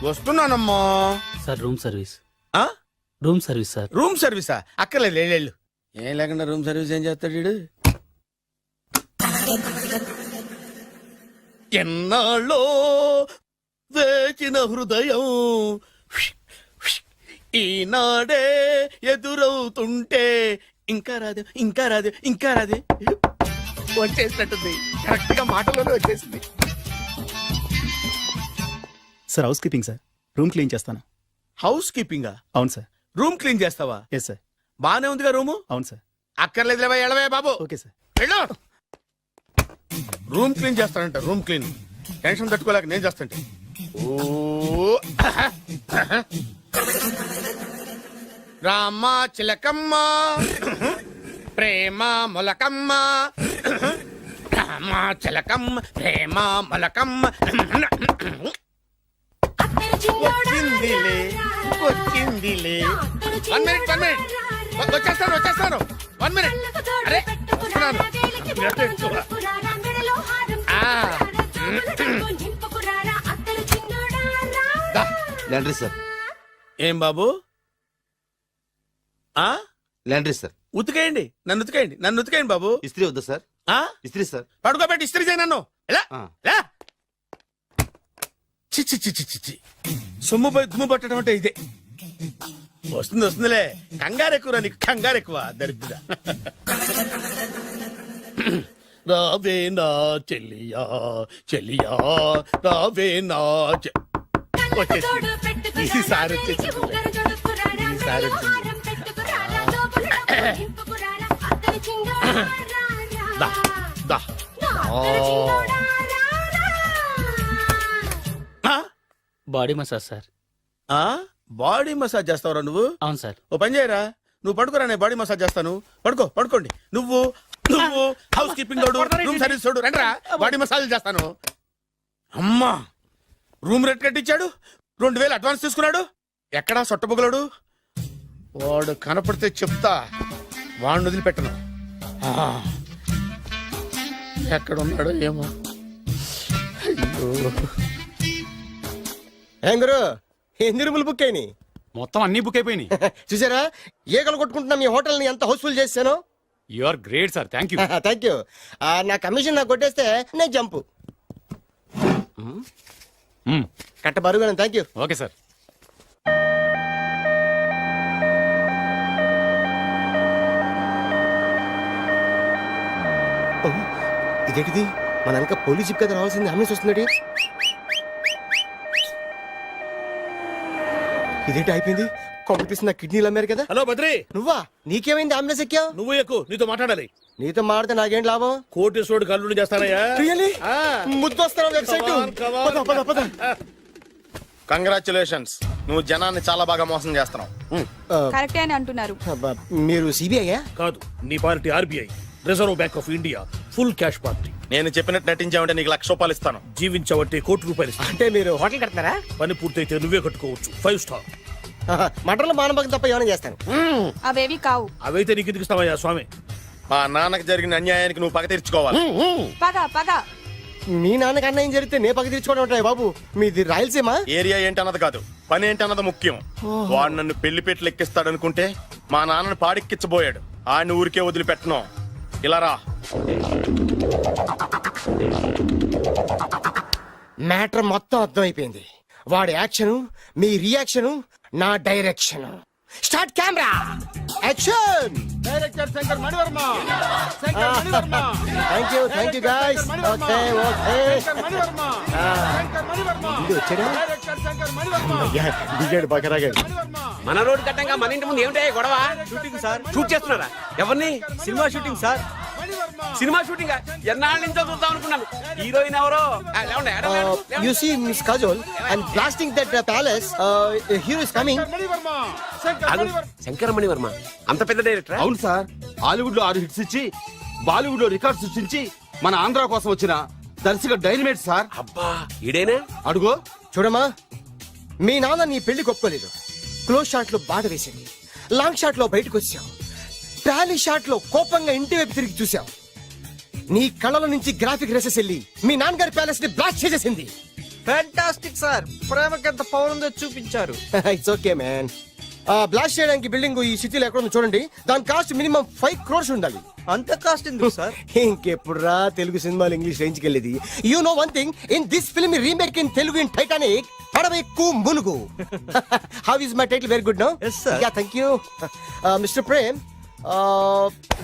[SPEAKER 5] వస్తున్నానమ్మా.
[SPEAKER 11] Sir room service.
[SPEAKER 12] Room service sir.
[SPEAKER 5] Room సర్వీసా? అక్కర్లేదు లేళ్ళు. ఏం లేకుండా రూమ్ సర్వీస్ ఏం చేస్తాడు వీడు? ఎన్నాళ్ళో వేచిన హృదయం ఈనాడే ఎదురవుతుంటే ఇంకా రాదు ఇంకా రాదు ఇంకా రాదు వచ్చేసినట్టుంది. కరెక్ట్ గా మాటలోనే వచ్చేసింది.
[SPEAKER 12] Sir housekeeping sir. Room clean చేస్తాను.
[SPEAKER 5] హౌస్ కీపింగా?
[SPEAKER 12] అవును సార్.
[SPEAKER 5] రూమ్ క్లీన్ చేస్తావా?
[SPEAKER 12] Yes sir.
[SPEAKER 5] బానే ఉందిగా రూము?
[SPEAKER 12] అవును సార్.
[SPEAKER 5] అక్కర్లేదు ఎడవే బాబు.
[SPEAKER 12] Okay sir.
[SPEAKER 5] వెళ్ళు. రూమ్ క్లీన్ చేస్తానంట. రూమ్ క్లీన్ టెన్షన్ తట్టుకోలేక నేను చేస్తాంటే. ఓ రామ చిలకమ్మ ప్రేమ మొలకమ్మ రామ చిలకమ్మ ప్రేమ మొలకమ్మ వచ్చిందిలే వచ్చిందిలే. 1 minute వచ్చేస్తాను 1 minute. అరే వస్తున్నాను.
[SPEAKER 11] Laundry sir.
[SPEAKER 5] ఏం బాబు? ఆ
[SPEAKER 11] లాండ్రీ సార్.
[SPEAKER 5] ఉతికేయండి, నన్ను ఉతికేయండి బాబు.
[SPEAKER 11] ఇస్త్రీ వద్దా సార్?
[SPEAKER 5] ఆ
[SPEAKER 11] ఇస్త్రీ సార్.
[SPEAKER 5] పడుకోబెట్టి ఇస్త్రీ చేయి నన్ను. ఎలా
[SPEAKER 11] ఆ.
[SPEAKER 5] ఎలా చిచ్చి చిచ్చి చిచ్చి సొమ్ము పోయి దుమ్ము పట్టడం అంటే ఇదే. వస్తుందిలే. కంగారు ఎక్కువ నీకు, కంగారు ఎక్కువ దరిద్ర. రావే నా చెల్లియా చెల్లియా రావే నా వచ్చేసి ఈసారి వచ్చేసి ఈసారి వచ్చింది. దా దా
[SPEAKER 12] body massage sir.
[SPEAKER 5] Body massage చేస్తావురా నువ్వు?
[SPEAKER 12] అవును సార్.
[SPEAKER 5] ఓ పని చేయరా, నువ్వు పడుకోరా, నేను బాడీ మసాజ్ చేస్తాను. పడుకోండి. నువ్వు హౌస్ కీపింగ్ తోడు, రూమ్ సర్వీస్ తోడు, రండిరా బాడీ మసాజ్ చేస్తాను. అమ్మా రూమ్ రేట్ కట్టించాడు, 2000 అడ్వాన్స్ తీసుకున్నాడు. ఎక్కడా సొట్టబుగలాడు? వాడు కనపడితే చెప్తా, వాడిని వదిలిపెట్టను. ఎక్కడ ఉన్నాడో ఏమో. అయ్యో
[SPEAKER 11] ఏం గురు, ఎన్ని రూములు బుక్ అయినాయి?
[SPEAKER 12] మొత్తం అన్ని బుక్ అయిపోయినాయి.
[SPEAKER 11] చూసారా ఈగలు కొట్టుకుంటున్నా మీ హోటల్ ని ఎంత హౌస్ఫుల్ చేశాను.
[SPEAKER 12] You are great sir. Thank you.
[SPEAKER 11] Thank you. నా కమిషన్ నాకు కొట్టేస్తే నేను జంపు కట్ట బరువు. Thank you.
[SPEAKER 12] Okay sir.
[SPEAKER 11] ఇదేంటిది, మన వెనక పోలీస్ జిప్ కదా రావాల్సింది, అంబులెన్స్ వస్తుంది. ఇదేంటి అయిపోయింది? కొంపపిస్తున్న కిడ్నీలు అమ్మారు కదా.
[SPEAKER 6] హలో బద్రి,
[SPEAKER 11] నువ్వా? నీకేమైంది అంబులెన్స్ ఎక్కావు?
[SPEAKER 6] నువ్వు ఎక్కువ, నీతో మాట్లాడాలి.
[SPEAKER 11] నీతో మాడితే నాకేం లాభం?
[SPEAKER 6] కోటేశ్వరుడు కల్లుడు చేస్తానయ్యా.
[SPEAKER 11] ముద్దొస్తారా వెబ్సైట్?
[SPEAKER 5] కంగ్రాచులేషన్స్, నువ్వు జనాన్ని చాలా బాగా మోసం చేస్తున్నావు.
[SPEAKER 7] కరెక్టే అని అంటున్నారు.
[SPEAKER 11] మీరు సిబిఐయా?
[SPEAKER 6] కాదు, నీ party RBI, reserve bank of India, full cash party.
[SPEAKER 5] నేను చెప్పినట్టు నటించావంటే నీకు ₹1,00,000 ఇస్తాను.
[SPEAKER 6] జీవించబట్టే ₹1,00,00,000 ఇస్తాను.
[SPEAKER 11] అంటే మీరు హోటల్ కడతారా?
[SPEAKER 6] పని పూర్తయితే నువ్వే కట్టుకోవచ్చు 5 స్టార్.
[SPEAKER 11] మటన్లో మానభంగం తప్ప ఏమైనా చేస్తాను.
[SPEAKER 7] అవేవి కావు.
[SPEAKER 6] అవైతే నీకు ఎందుకు ఇస్తావయ్యా స్వామి?
[SPEAKER 5] మా నాన్నకు జరిగిన అన్యాయానికి నువ్వు పగ తీర్చుకోవాలి.
[SPEAKER 7] పగ
[SPEAKER 11] మీ నాన్నకి అన్యాయం జరిగితే నే పక్క తీర్చుకోవడం ఉంటాయి బాబు. మీది రాయలసీమ.
[SPEAKER 5] ఏరియా ఏంటన్నది కాదు, పని ఏంటన్నది ముఖ్యం. వాడు నన్ను పెళ్లిపేటలు ఎక్కిస్తాడనుకుంటే మా నాన్నను పాడెక్కించబోయాడు. ఆయన ఊరికే వదిలిపెట్టను. ఇలా రా.
[SPEAKER 11] మ్యాటర్ మొత్తం అర్థమైపోయింది. వాడి యాక్షన్, మీ రియాక్షన్, నా direction. Start camera action.
[SPEAKER 5] Director Shankar Mani Varma.
[SPEAKER 11] Thank you guys. Okay ఇది వచ్చాడు. దిగాడు బకరాగాడు.
[SPEAKER 12] మన రోడ్ కట్టంగా మన ఇంటి ముందు ఏమిటాయి గొడవ? Shooting sir. షూట్ చేస్తున్నారా? ఎవరిని? Cinema shooting sir. Cinema shooting ఎన్నాళ్ళ నుంచో చూద్దాం అనుకున్నాను. హీరోయిన్ ఎవరో?
[SPEAKER 11] You see Miss Kajol, I'm blasting that palace. Hero is coming.
[SPEAKER 12] Shankara Mani Varma అంత పెద్ద డైరెక్టర్?
[SPEAKER 13] అవును సార్. హాలీవుడ్ లో 6 హిట్స్ ఇచ్చి బాలీవుడ్ లో రికార్డ్ సృష్టించి మన ఆంధ్ర కోసం వచ్చిన దర్శక డైనమేట్ సార్.
[SPEAKER 12] అబ్బా ఇడేనా?
[SPEAKER 13] అడుగో.
[SPEAKER 11] చూడమ్మా, మీ నాన్న నీ పెళ్లి ఒప్పుకోలేదు. క్లోజ్ షాట్ లో బాధ వేసింది, లాంగ్ షాట్ లో బయటకు వచ్చావు, టాలీ షాట్ లో కోపంగా ఇంటి వైపు తిరిగి చూసావు. నీ కళ్ళల నుంచి గ్రాఫిక్ రెసెస్ వెళ్ళి మీ నాన్నగారి ప్యాలెస్ ని బ్లాస్ట్ చేసేసింది.
[SPEAKER 13] Fantastic sir. ప్రేమకి ఎంత పవర్ ఉందో చూపించారు.
[SPEAKER 11] It's okay man. బ్లాస్ట్ చేయడానికి బిల్డింగ్ ఈ సిటీలో ఎక్కడ ఉందో చూడండి. దాని కాస్ట్ మినిమం 5 crores ఉండాలి.
[SPEAKER 13] అంత కాస్ట్ ఎందుకు సార్?
[SPEAKER 11] ఇంకెప్పుడు రా తెలుగు సినిమాలు ఇంగ్లీష్ రేంజ్ కి వెళ్ళేది. You know one thing, in this film remake in Telugu in Titanic పడవెక్కు మునుగు. How is my title? Very good no.
[SPEAKER 13] Yes, sir.
[SPEAKER 11] Yeah thank you mister Prem.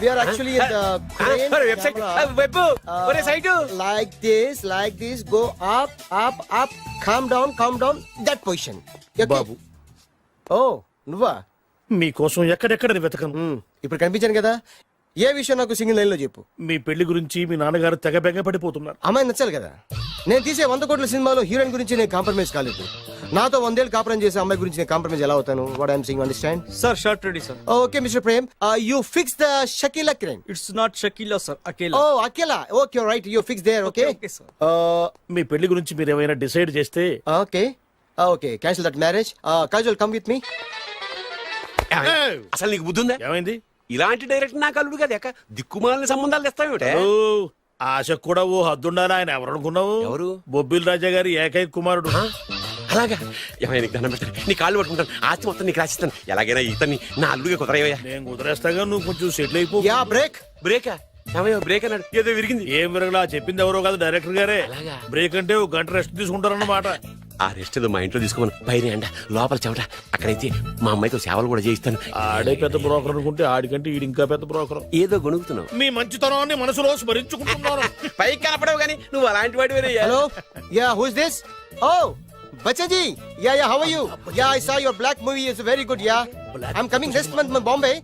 [SPEAKER 11] We are actually in the crane
[SPEAKER 12] website
[SPEAKER 11] camera.
[SPEAKER 12] Web ఒరే site
[SPEAKER 11] Like this, go up, calm down, that position. Okay?
[SPEAKER 6] బాబు
[SPEAKER 11] Oh, నువ్వా?
[SPEAKER 6] మీకోసం ఎక్కడెక్కడ వెతకను.
[SPEAKER 11] ఇప్పుడు కనిపించాను కదా. ఏ విషయం నాకు single line లో చెప్పు.
[SPEAKER 6] మీ పెళ్లి గురించి మీ నాన్నగారు తెగ బెగ పడిపోతున్నారు.
[SPEAKER 11] అమ్మాయి నచ్చాలి కదా. నేను తీసే 100 కోట్ల సినిమాలో హీరోయిన్ గురించి నేను కాంప్రమైజ్ కాలేదు. నాతో 100 ఏళ్ళు కాపురం చేసే అమ్మాయి గురించి నేను కాంప్రమైజ్ ఎలా అవుతాను? What I'm saying, understand?
[SPEAKER 13] Sir shot ready sir.
[SPEAKER 11] Okay mister Prem, you fix the Shakeela crane.
[SPEAKER 13] It's not Shakeela sir, Akela.
[SPEAKER 11] Oh Akela. Okay right, you fix there. Okay
[SPEAKER 13] Okay, sir.
[SPEAKER 6] మీ పెళ్లి గురించి మీరు ఏమైనా డిసైడ్ చేస్తే
[SPEAKER 11] okay cancel that marriage. Kajal come with me.
[SPEAKER 12] అసలు నీకు బుద్ధి ఉందా?
[SPEAKER 6] ఏమైంది?
[SPEAKER 12] ఇలాంటి డైరెక్టర్ నాకు అల్లుడు కదా దిక్కుమాలని సంబంధాలు తెస్తావేమిటే?
[SPEAKER 6] ఓ, ఆశకు కూడా ఓ హద్దుండాలి. ఆయన ఎవరు అనుకున్నావు?
[SPEAKER 12] ఎవరు?
[SPEAKER 6] బొబ్బిల్ రాజా గారి ఏకైక కుమారుడు.
[SPEAKER 12] అలాగా ఏమైనా నీకు దండం పెడతాను, నీ కాళ్ళు పట్టుకుంటాను, ఆస్తి మొత్తం నీకు రాసిస్తాను. ఎలాగైనా ఇతన్ని నా అల్లుడిగా కుదరయ్యా.
[SPEAKER 6] నేను కుదిరేస్తాగా, నువ్వు కొంచెం సెటిల్ అయిపో.
[SPEAKER 11] Yeah break.
[SPEAKER 12] బ్రేకా? ఏమయ్యో బ్రేక్ అన్నాడు, ఏదో విరిగింది.
[SPEAKER 6] ఏం విరగలా? చెప్పింది ఎవరో కాదు, డైరెక్టర్ గారే.
[SPEAKER 12] అలాగా?
[SPEAKER 6] బ్రేక్ అంటే ఒక గంట రెస్ట్ తీసుకుంటారన్నమాట.
[SPEAKER 12] ఆ రెస్ట్ ఏదో మా ఇంట్లో తీసుకోమని. పైన అంట, లోపల చెమట. అక్కడైతే మా అమ్మాయితో సేవలు కూడా చేయిస్తాను.
[SPEAKER 6] ఆడే పెద్ద బ్రోకర్ అనుకుంటే ఆడికంటే ఈడు ఇంకా పెద్ద బ్రోకర్.
[SPEAKER 12] ఏదో గొణుగుతున్నావు.
[SPEAKER 6] మీ మంచితనాన్ని మనసులో స్మరించుకుంటున్నాను.
[SPEAKER 12] పైకి కనపడవు కానీ నువ్వు అలాంటి వాడి.
[SPEAKER 11] Hello, yeah who is this? Oh Bachchaji, yeah how are you? Yeah I saw your Black movie is very good. Yeah I am coming next month Bombay.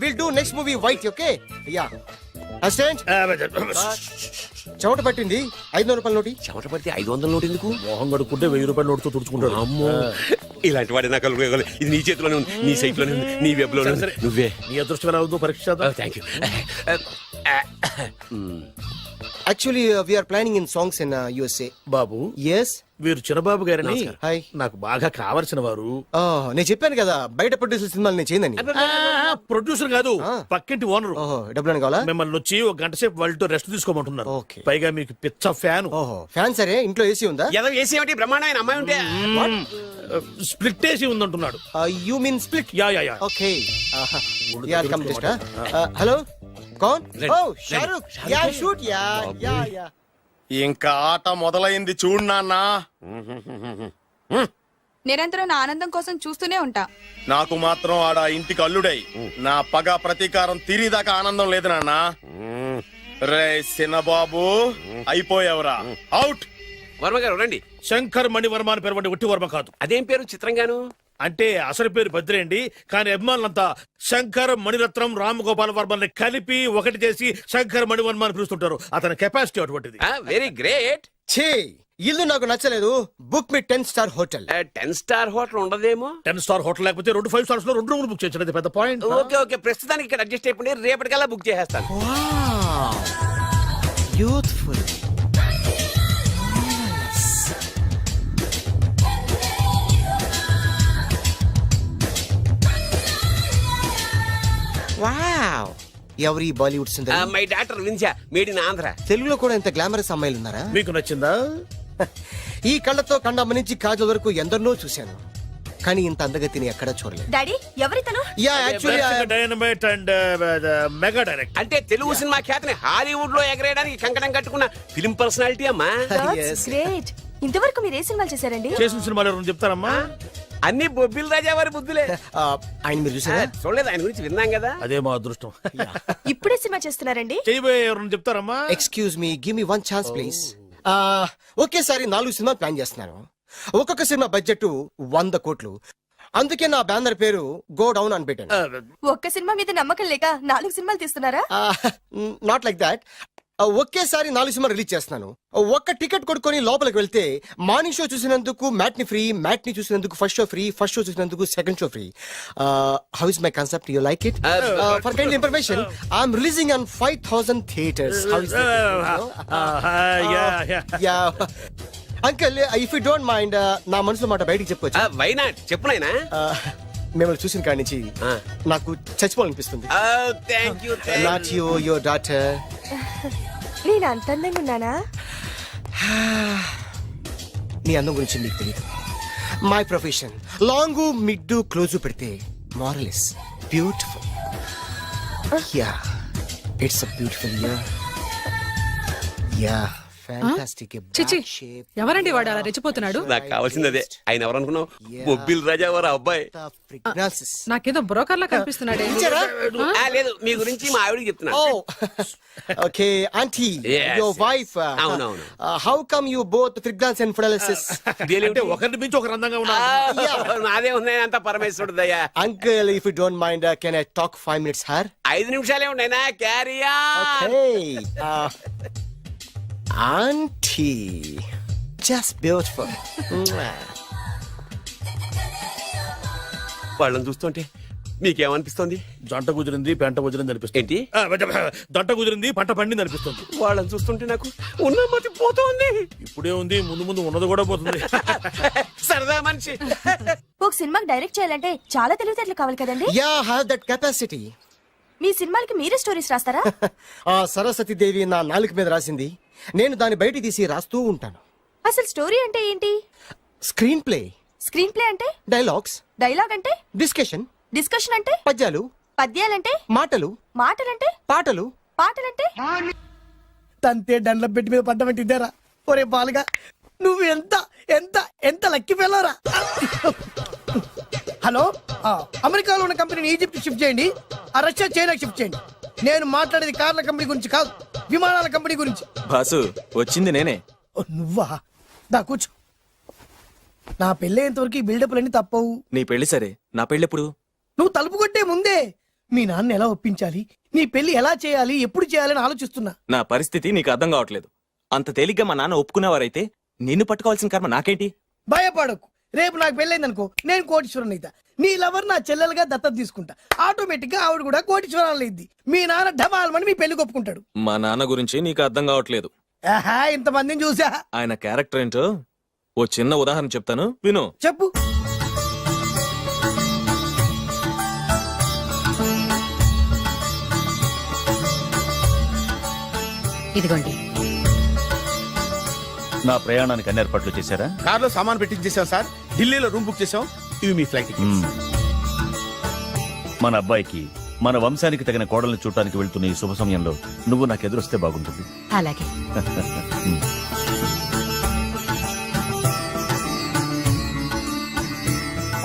[SPEAKER 11] Will do next movie White. Okay yeah assistant. చెమట పట్టింది. 500 రూపాయల నోటి.
[SPEAKER 12] చెమట పడితే 500 note ఎందుకు?
[SPEAKER 6] మొహం కడుక్కుంటే 1000 రూపాయల నోటుతో తుడుచుకుంటాడు.
[SPEAKER 12] అమ్మో, ఇలాంటి వాడి నాకు అల్లుడు. ఇది నీ చేతిలోనే ఉంది, నీ సైట్ లోనే ఉంది, నీ వెబ్ లోనే ఉంది. నువ్వే.
[SPEAKER 6] నీ అదృష్టం ఎలా ఉందో పరీక్ష చేద్దాం.
[SPEAKER 12] Thank you.
[SPEAKER 11] Actually we are planning in songs in USA.
[SPEAKER 6] Babu,
[SPEAKER 11] yes.
[SPEAKER 6] వీరు చిన్నబాబు గారిని
[SPEAKER 11] హాయ్.
[SPEAKER 6] నాకు బాగా కావలసిన వారు.
[SPEAKER 11] నేను చెప్పాను కదా బయట ప్రొడ్యూసర్ సినిమాలు నేను చేయనని.
[SPEAKER 6] ప్రొడ్యూసర్ కాదు, పక్కింటి ఓనర్.
[SPEAKER 11] ఓహో, డబ్బులు కావాలా?
[SPEAKER 6] మిమ్మల్ని వచ్చి ఒక గంట సేపు వాళ్ళతో రెస్ట్ తీసుకోమంటున్నారు.
[SPEAKER 11] ఓకే.
[SPEAKER 6] పైగా మీకు పిచ్చ ఫ్యాన్.
[SPEAKER 11] ఓహో ఫ్యాన్. సరే, ఇంట్లో ఏసీ ఉందా?
[SPEAKER 12] ఏదో ఏసీ ఏమిటి బ్రహ్మాండమైన అమ్మాయి ఉంటే
[SPEAKER 6] స్ప్లిట్ ఏసీ ఉందంటున్నాడు.
[SPEAKER 11] You mean split?
[SPEAKER 6] Yeah yeah yeah.
[SPEAKER 11] Okay yeah come just. Hello కౌన్? Oh Shahrukh. Yeah shoot. Yeah yeah yeah.
[SPEAKER 13] ఇంకా ఆట మొదలైంది చూడు నాన్న.
[SPEAKER 7] నిరంతరం నా ఆనందం కోసం చూస్తూనే ఉంటా.
[SPEAKER 13] నాకు మాత్రం ఆడ ఇంటికి అల్లుడై నా పగ ప్రతీకారం తీరిదాకా ఆనందం లేదు నాన్న. రే సిన్నబాబు, అయిపోయావురా, అవుట్.
[SPEAKER 12] వర్మ గారు రండి.
[SPEAKER 6] శంకర్ మణివర్మ అని పేరు, ఒట్టి వర్మ కాదు.
[SPEAKER 12] అదేం పేరు చిత్రంగాను?
[SPEAKER 6] అంటే అసలు పేరు బద్రి అండి, కానీ అభిమానులంతా శంకర్ మణిరత్నం రామగోపాల్ వర్మని కలిపి ఒకటి చేసి శంకర్ మణివర్మ అని పిలుస్తుంటారు. అతని కెపాసిటీ అటువంటిది.
[SPEAKER 12] Very great.
[SPEAKER 11] ఛీ, ఇల్లు నాకు నచ్చలేదు. బుక్ మీ 10 స్టార్ హోటల్.
[SPEAKER 12] 10 స్టార్ హోటల్ ఉండదేమో.
[SPEAKER 6] 10 స్టార్ హోటల్ లేకపోతే 2 5 స్టార్స్ లో 2 రూములు బుక్ చేయొచ్చు. పెద్ద పాయింట్.
[SPEAKER 12] ఓకే ఓకే, ప్రస్తుతానికి ఇక్కడ అడ్జస్ట్ అయిపోయి రేపటికల్లా బుక్ చేసేస్తాను.
[SPEAKER 11] యూత్ఫుల్. వావ్, ఎవరి బాలీవుడ్ సుందరి?
[SPEAKER 12] My doctor Vinsa, made in Andhra.
[SPEAKER 11] తెలుగులో కూడా ఇంత గ్లామరస్ అమ్మాయిలు ఉన్నారా?
[SPEAKER 6] మీకు నచ్చిందా?
[SPEAKER 11] ఈ కళ్ళతో కండమ్మ నుంచి కాజల్ వరకు ఎందరినో చూశాను, కానీ ఇంత అందగతిని ఎక్కడా చూడలేదు.
[SPEAKER 7] డాడీ ఎవరితను?
[SPEAKER 11] Yeah actually
[SPEAKER 6] dynamite and mega direct.
[SPEAKER 12] అంటే తెలుగు సినిమా ఖ్యాతిని హాలీవుడ్ లో ఎగరేయడానికి కంకణం కట్టుకున్న ఫిల్మ్ పర్సనాలిటీ అమ్మా.
[SPEAKER 7] గ్రేట్. ఇంతవరకు మీరు ఏ సినిమాలు చేశారండి?
[SPEAKER 6] చేసిన సినిమాలు ఎవరు చెప్తారమ్మా?
[SPEAKER 12] అన్ని బొబ్బిల్ రాజా వారి బుద్ధులే.
[SPEAKER 11] ఆయన మీరు చూసారా?
[SPEAKER 12] చూడలేదు, ఆయన గురించి విన్నాం కదా.
[SPEAKER 6] అదే మా అదృష్టం.
[SPEAKER 7] ఇప్పుడే సినిమా చేస్తున్నారండి?
[SPEAKER 6] చేయబోయే ఎవరు చెప్తారమ్మా?
[SPEAKER 11] Excuse me, give me 1 chance please. ఒకేసారి 4 సినిమా ప్లాన్ చేస్తున్నాను. ఒక్కొక్క సినిమా బడ్జెట్ 100 కోట్లు. అందుకే నా బ్యానర్ పేరు గో డౌన్ అని పెట్టాను.
[SPEAKER 7] ఒక్క సినిమా మీద నమ్మకం లేక 4 సినిమాలు తీస్తున్నారా?
[SPEAKER 11] Not like that. ఒకేసారి 4 సినిమా రిలీజ్ చేస్తున్నాను. ఒక్క టికెట్ కొనుక్కొని లోపలికి వెళ్తే మార్నింగ్ షో చూసినందుకు మ్యాట్ని ఫ్రీ, మ్యాట్ని చూసినందుకు first show free, first show చూసినందుకు second show free. How is my concept? You like it? For kind information, I'm releasing on 5000 theatres. How is yeah uncle, if you don't mind, నా మనసులో మాట బయటికి చెప్పొచ్చు?
[SPEAKER 12] Why not, చెప్పు నాయనా.
[SPEAKER 11] మిమ్మల్ని చూసిన కాడి నుంచి నాకు చచ్చిపోవాలనిపిస్తుంది.
[SPEAKER 12] Thank you.
[SPEAKER 11] Not you, your daughter.
[SPEAKER 7] నేను అంత అందంగా ఉన్నానా?
[SPEAKER 11] నీ అందం గురించి నీకు తెలియదు. My profession long mid close పెడితే Morales. Beautiful. Yeah. It's a beautiful year. Yeah. Fantastic.
[SPEAKER 10] చిచి,
[SPEAKER 11] shape.
[SPEAKER 10] ఎవరండి వాడు అలా రెచ్చిపోతున్నాడు?
[SPEAKER 12] నాకు కావాల్సింది అదే. ఆయన ఎవరనుకున్నావు? బొబ్బిల్ రాజా వారు అబ్బాయి.
[SPEAKER 11] Fragrances.
[SPEAKER 10] నాకేదో బ్రోకర్ లా కనిపిస్తున్నాడే.
[SPEAKER 12] లేదు, మీ గురించి మా ఆవిడకి చెప్తున్నా.
[SPEAKER 11] Oh, okay, auntie,
[SPEAKER 12] Yes,
[SPEAKER 11] your
[SPEAKER 12] yes.
[SPEAKER 11] wife.
[SPEAKER 12] అవునవును.
[SPEAKER 11] How come you both fragrance and paralysis?
[SPEAKER 6] అంటే ఒకరిని మించి ఒకరు అందంగా ఉన్నారు.
[SPEAKER 12] నాదే ఉన్నాయి అంత పరమేశ్వరుడు దయ్యా.
[SPEAKER 11] Uncle, if you don't mind, can I talk 5 minutes, sir?
[SPEAKER 12] 5 నిమిషాలే ఉన్నాయినా, క్యారియా.
[SPEAKER 11] Okay. Auntie, just beautiful.
[SPEAKER 12] వాళ్ళని చూస్తుంటే మీకేమనిపిస్తుంది?
[SPEAKER 6] జంట కుదిరింది పెంట కుదిరింది అనిపిస్తుంది.
[SPEAKER 12] ఏంటి?
[SPEAKER 6] దంట కుదిరింది పంట పండింది అనిపిస్తుంది.
[SPEAKER 12] వాళ్ళని చూస్తుంటే నాకు ఉన్న మతి పోతుంది.
[SPEAKER 6] ఇప్పుడే ఉంది, ముందు ముందు ఉన్నది కూడా పోతుంది.
[SPEAKER 12] సరదా మనిషి.
[SPEAKER 7] ఒక సినిమాకి డైరెక్ట్ చేయాలంటే చాలా తెలివితేటలు కావాలి కదండి.
[SPEAKER 11] Yeah, I have that capacity.
[SPEAKER 7] మీ సినిమాలకి మీరే స్టోరీస్ రాస్తారా?
[SPEAKER 11] ఆ సరస్వతి దేవి నా నాలుక మీద రాసింది. నేను దాన్ని బయట తీసి రాస్తూ ఉంటాను.
[SPEAKER 7] అసలు స్టోరీ అంటే ఏంటి?
[SPEAKER 11] స్క్రీన్ ప్లే,
[SPEAKER 7] స్క్రీన్ ప్లే అంటే?
[SPEAKER 11] డైలాగ్స్,
[SPEAKER 7] డైలాగ్ అంటే?
[SPEAKER 11] డిస్కషన్,
[SPEAKER 7] డిస్కషన్ అంటే?
[SPEAKER 11] పద్యాలు,
[SPEAKER 7] పద్యాలంటే?
[SPEAKER 11] మాటలు,
[SPEAKER 7] మాటలంటే?
[SPEAKER 11] పాటలు.
[SPEAKER 7] పాటలంటే?
[SPEAKER 2] తంతే దండ్ల పెట్టి మీద పడ్డమంటే ఇద్దరా? ఒరే బాలుగా, నువ్వు ఎంత ఎంత ఎంత లక్కి పిల్లరా. హలో, అమెరికాలో ఉన్న కంపెనీని ఈజిప్ట్ షిఫ్ట్ చేయండి, రష్యా చైనాకి షిఫ్ట్ చేయండి. నేను మాట్లాడేది కార్ల కంపెనీ గురించి కాదు, విమానాల కంపెనీ గురించి.
[SPEAKER 9] బాసు వచ్చింది నేనే.
[SPEAKER 2] ఓ, నువ్వా? దా కూర్చో. నా పెళ్ళేంతవరకు ఈ బిల్డప్లన్నీ తప్పవు.
[SPEAKER 9] నీ పెళ్లి సరే, నా పెళ్ళెప్పుడు?
[SPEAKER 2] నువ్వు తలుపు కొట్టే ముందే మీ నాన్న ఎలా ఒప్పించాలి, నీ పెళ్లి ఎలా చేయాలి, ఎప్పుడు చేయాలని ఆలోచిస్తున్నా.
[SPEAKER 9] నా పరిస్థితి నీకు అర్థం కావట్లేదు. అంత తేలిగ్గా మా నాన్న ఒప్పుకునేవారైతే నిన్ను పట్టుకోవాల్సిన కర్మ నాకేంటి?
[SPEAKER 2] భయపడకు, రేపు నాకు పెళ్ళైందనుకో, నేను కోటీశ్వరుని అయితా. నీ లవర్ నా చెల్లెలుగా దత్తత తీసుకుంటా. ఆటోమేటిక్ గా ఆవిడ కూడా కోటీశ్వరాలు అయింది. మీ నాన్న ఢమాల్మని మీ పెళ్లి ఒప్పుకుంటాడు.
[SPEAKER 9] మా నాన్న గురించి నీకు అర్థం కావట్లేదు.
[SPEAKER 2] ఆహా, ఇంతమందిని చూసా.
[SPEAKER 9] ఆయన క్యారెక్టర్ ఏంటో ఓ చిన్న ఉదాహరణ చెప్తాను, విను.
[SPEAKER 2] చెప్పు.
[SPEAKER 10] ఇదిగోండి.
[SPEAKER 6] నా ప్రయాణానికి అన్ని ఏర్పాట్లు చేశారా?
[SPEAKER 5] కార్లో సామాన్ పెట్టించేసాం సార్. ఢిల్లీలో రూమ్ బుక్ చేసాం. ఇవి మీ ఫ్లైట్ టికెట్స్.
[SPEAKER 6] మన అబ్బాయికి మన వంశానికి తగిన కోడల్ని చూడటానికి వెళ్తున్న ఈ శుభ సమయంలో నువ్వు నాకు ఎదురొస్తే బాగుంటుంది.
[SPEAKER 10] అలాగే.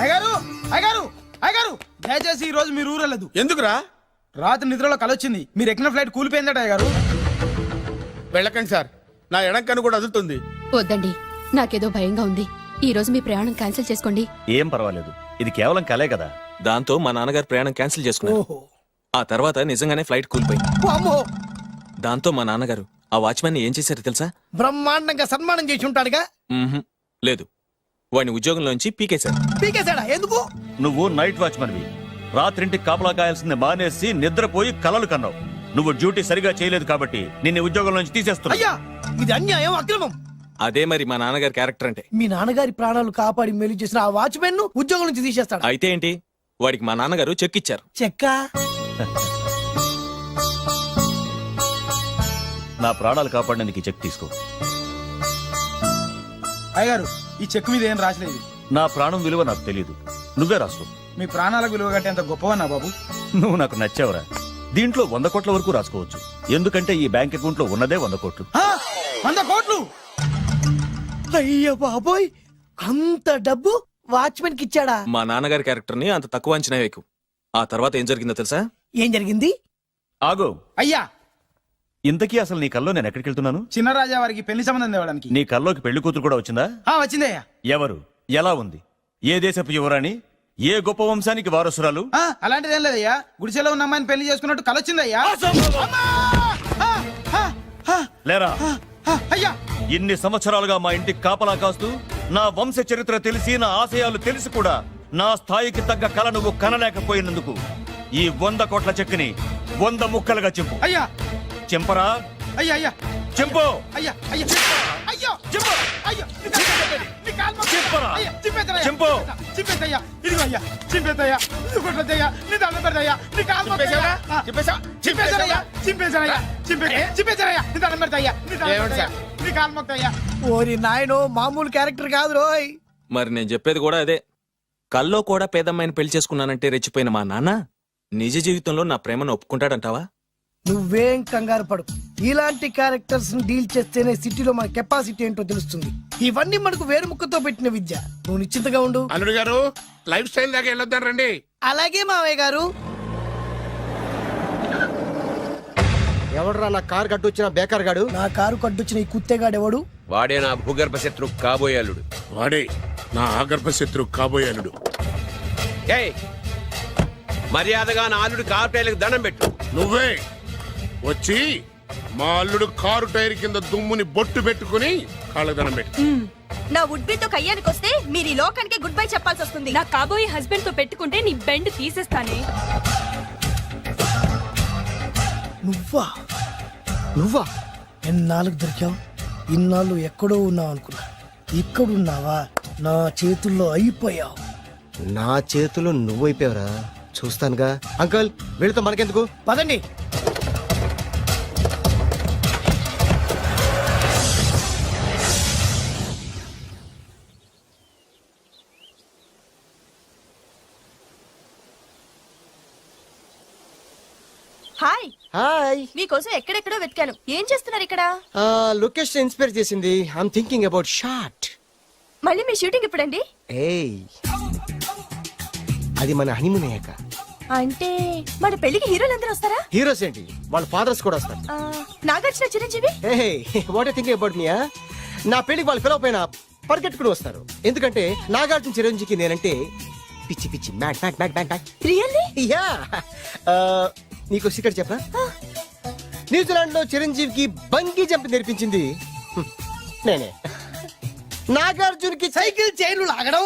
[SPEAKER 5] అయ్యగారు, అయ్యగారు, అయ్యగారు, దయచేసి ఈ రోజు మీరు ఊరెళ్ళదు. ఎందుకురా? రాత్రి నిద్రలో కలొచ్చింది. మీరు ఎక్కిన ఫ్లైట్ కూలిపోయిందట అయ్యగారు. వెళ్ళకండి సార్, నా ఎడం కన్ను కూడా అదులుతుంది.
[SPEAKER 8] వద్దండి, నాకేదో భయంగా ఉంది. ఈ రోజు మీ ప్రయాణం క్యాన్సిల్ చేసుకోండి.
[SPEAKER 6] ఏం పర్వాలేదు, ఇది కేవలం కలే కదా.
[SPEAKER 9] దాంతో మా నాన్నగారు ప్రయాణం క్యాన్సిల్ చేసుకున్నారు.
[SPEAKER 2] ఓహో,
[SPEAKER 9] ఆ తర్వాత నిజంగానే ఫ్లైట్ కూలిపోయింది.
[SPEAKER 2] అమ్మో,
[SPEAKER 9] దాంతో మా నాన్నగారు ఆ వాచ్మెన్ ఏం చేశారో తెలుసా?
[SPEAKER 2] బ్రహ్మాండంగా సన్మానం చేసి ఉంటాడుగా.
[SPEAKER 9] మ్మ్హ్. లేదు, వాడిని ఉద్యోగంలోంచి పీకేశారు.
[SPEAKER 2] పీకేశాడా? ఎందుకు?
[SPEAKER 6] నువ్వు నైట్ వాచ్మన్వి. రాత్రింటికి కాపలా కాయాల్సింది మానేసి నిద్రపోయి కలలు కన్నావు. నువ్వు డ్యూటీ సరిగా చేయలేదు కాబట్టి నిన్ను ఉద్యోగంలో నుంచి తీసేస్తున్నా.
[SPEAKER 2] అయ్యా, ఇది అన్యాయం, అక్రమం.
[SPEAKER 9] అదే మరి మా నాన్నగారి క్యారెక్టర్ అంటే.
[SPEAKER 2] మీ నాన్నగారి ప్రాణాలు కాపాడి మేలు చేసిన ఆ వాచ్మెన్ ను ఉద్యోగం నుంచి తీసేస్తాడు.
[SPEAKER 9] అయితే ఏంటి, వాడికి మా నాన్నగారు చెక్ ఇచ్చారు.
[SPEAKER 2] చెక్క?
[SPEAKER 6] నా ప్రాణాలు కాపాడడానికి చెక్ తీసుకో.
[SPEAKER 5] అయ్యగారు, ఈ చెక్ మీద ఏం రాసలేదు.
[SPEAKER 6] నా ప్రాణం విలువ నాకు తెలియదు, నువ్వే రాసుకో.
[SPEAKER 5] మీ ప్రాణాలకు విలువ కట్టే అంత గొప్పవన్నా బాబు.
[SPEAKER 6] నువ్వు నాకు నచ్చావురా. దీంట్లో 100 కోట్ల వరకు రాసుకోవచ్చు, ఎందుకంటే ఈ బ్యాంక్ అకౌంట్ లో ఉన్నదే 100 కోట్లు.
[SPEAKER 5] 100 కోట్లు?
[SPEAKER 2] అయ్యో బాబోయ్, అంత డబ్బు వాచ్మెన్ కి ఇచ్చాడా?
[SPEAKER 9] మా నాన్నగారి క్యారెక్టర్ ని అంత తక్కువ అంచనా వేయకు. ఆ తర్వాత ఏం జరిగిందో తెలుసా?
[SPEAKER 2] ఏం జరిగింది?
[SPEAKER 6] ఆగో
[SPEAKER 5] అయ్యా,
[SPEAKER 6] ఇంతకీ అసలు నీ కల్లో నేను ఎక్కడికి వెళ్తున్నాను?
[SPEAKER 5] చిన్నరాజా వారికి పెళ్లి సంబంధం తేవడానికి.
[SPEAKER 6] నీ కల్లోకి పెళ్లి కూతురు కూడా వచ్చిందా?
[SPEAKER 5] వచ్చిందయ్యా.
[SPEAKER 6] ఎవరు? ఎలా ఉంది? ఏ దేశపు యువరాణి? ఏ గొప్ప వంశానికి వారసురాలు?
[SPEAKER 5] అలాంటిదేం లేదయ్యా. గుడిసెలో ఉన్న అమ్మాయిని పెళ్లి చేసుకున్నట్టు కలొచ్చిందయ్యా.
[SPEAKER 6] లేరా?
[SPEAKER 5] అయ్యా,
[SPEAKER 6] ఇన్ని సంవత్సరాలుగా మా ఇంటికి కాపలా కాస్తూ నా వంశ చరిత్ర తెలిసి నా ఆశయాలు తెలిసి కూడా నా స్థాయికి తగ్గ కల నువ్వు కనలేకపోయినందుకు ఈ 100 కోట్ల చెక్కుని 100 ముక్కలుగా చెప్పు.
[SPEAKER 5] అయ్యా,
[SPEAKER 6] చెంపరా?
[SPEAKER 5] అయ్యా, అయ్యా,
[SPEAKER 6] చెంపు.
[SPEAKER 5] అయ్యా, అయ్యా, అయ్యో,
[SPEAKER 6] చెప్పు.
[SPEAKER 5] అయ్యో,
[SPEAKER 6] చెప్పరా?
[SPEAKER 5] చింపేతయ్యా,
[SPEAKER 6] చెంపు.
[SPEAKER 5] చింపేతయ్యా, ఇదిగో అయ్యా, చింపేతయ్యా, ఇది కొట్టదయ్యా, నీ దండం పెడతయ్యా, నీ కాలు మొక్కుతయ్యా. చింపేశారయ్యా, చింపేశారయ్యా, చింపేశారయ్యా, నీ దండం పెడతయ్యా, నీ కాలు మొక్కుతయ్యా.
[SPEAKER 2] ఓరి నాయనో, మామూలు క్యారెక్టర్ కాదు రోయ్.
[SPEAKER 9] మరి నేను చెప్పేది కూడా అదే. కల్లో కూడా పేదమ్మాయిని పెళ్లి చేసుకున్నానంటే రెచ్చిపోయిన మా నాన్న నిజ జీవితంలో నా ప్రేమను ఒప్పుకుంటాడంటావా?
[SPEAKER 2] నువ్వేం కంగారు పడు. ఇలాంటి క్యారెక్టర్స్ డీల్ చేస్తేనే సిటీలో మన కెపాసిటీ ఏంటో తెలుస్తుంది. ఇవన్నీ మనకు వేరు ముక్కతో పెట్టిన విద్య. నువ్వు నిశ్చింతగా ఉండు.
[SPEAKER 4] అల్లుడు గారు లైఫ్ స్టైల్ దాకా వెళ్ళొద్దాం రండి.
[SPEAKER 2] అలాగే మావయ్య గారు.
[SPEAKER 11] ఎవడరా నా కారు కట్టొచ్చిన బేకార్ గాడు?
[SPEAKER 2] నా కారు కడ్డొచ్చిన ఈ కుత్తేగాడెవడు?
[SPEAKER 12] వాడే నా భూగర్భ శత్రు కాబోయే అల్లుడు.
[SPEAKER 4] వాడే నా ఆగర్భ శత్రు కాబోయే అల్లుడు.
[SPEAKER 12] ఏయ్ మర్యాదగా నా అల్లుడు కారు టైర్లకు దండం పెట్టు.
[SPEAKER 4] నువ్వే వచ్చి మా అల్లుడు కారు టైర్ కింద దుమ్ముని బొట్టు పెట్టుకుని కాళ్ళదనం పెట్టు.
[SPEAKER 7] నా వుడ్బితో కయ్యానికి వస్తే మీరు ఈ లోకానికి గుడ్ బై చెప్పాల్సి వస్తుంది.
[SPEAKER 8] నా కాబోయే హస్బెండ్ తో పెట్టుకుంటే నీ బెండ్ తీసేస్తానే.
[SPEAKER 2] నువ్వా ఎన్నాళ్ళకు దొరికావు? ఇన్నాళ్ళు ఎక్కడో ఉన్నావు అనుకున్నా. ఇక్కడున్నావా? నా చేతుల్లో అయిపోయావు.
[SPEAKER 11] నా చేతిలో నువ్వైపోయావురా. చూస్తానుగా. అంకుల్ వెళుతా, మనకెందుకు?
[SPEAKER 2] పదండి.
[SPEAKER 7] హాయ్.
[SPEAKER 11] హాయ్.
[SPEAKER 7] మీకోసం ఎక్కడెక్కడో వెతికాను. ఏం చేస్తున్నారు ఇక్కడ?
[SPEAKER 11] లొకేషన్ ఇన్స్పైర్ చేసింది. I'm thinking about short.
[SPEAKER 7] మళ్ళీ మీ షూటింగ్ ఎప్పుడండి?
[SPEAKER 11] ఏయ్ అది మన హనీమూన్ అయ్యాక.
[SPEAKER 7] అంటే మన పెళ్లికి హీరోలందరూ వస్తారా?
[SPEAKER 11] హీరోస్ ఏంటి, వాళ్ళ ఫాదర్స్ కూడా వస్తారు.
[SPEAKER 7] Nagarjuna, Chiranjeevi.
[SPEAKER 11] What thinking about me? నా పెళ్లికి వాళ్ళు పిలవ పైన పరిగెట్టుకుని వస్తారు. ఎందుకంటే నాగార్జున చిరంజీవికి నేనంటే పిచ్చి పిచ్చి mad mad mad mad mad.
[SPEAKER 7] Really?
[SPEAKER 11] Yeah. నీకు సీక్రెట్ చెప్పనా? న్యూజిలాండ్ లో చిరంజీవికి బంగీ జంప్ నేర్పించింది నేనే. నాగార్జున్ కి
[SPEAKER 2] సైకిల్ చైన్లు లాగడం,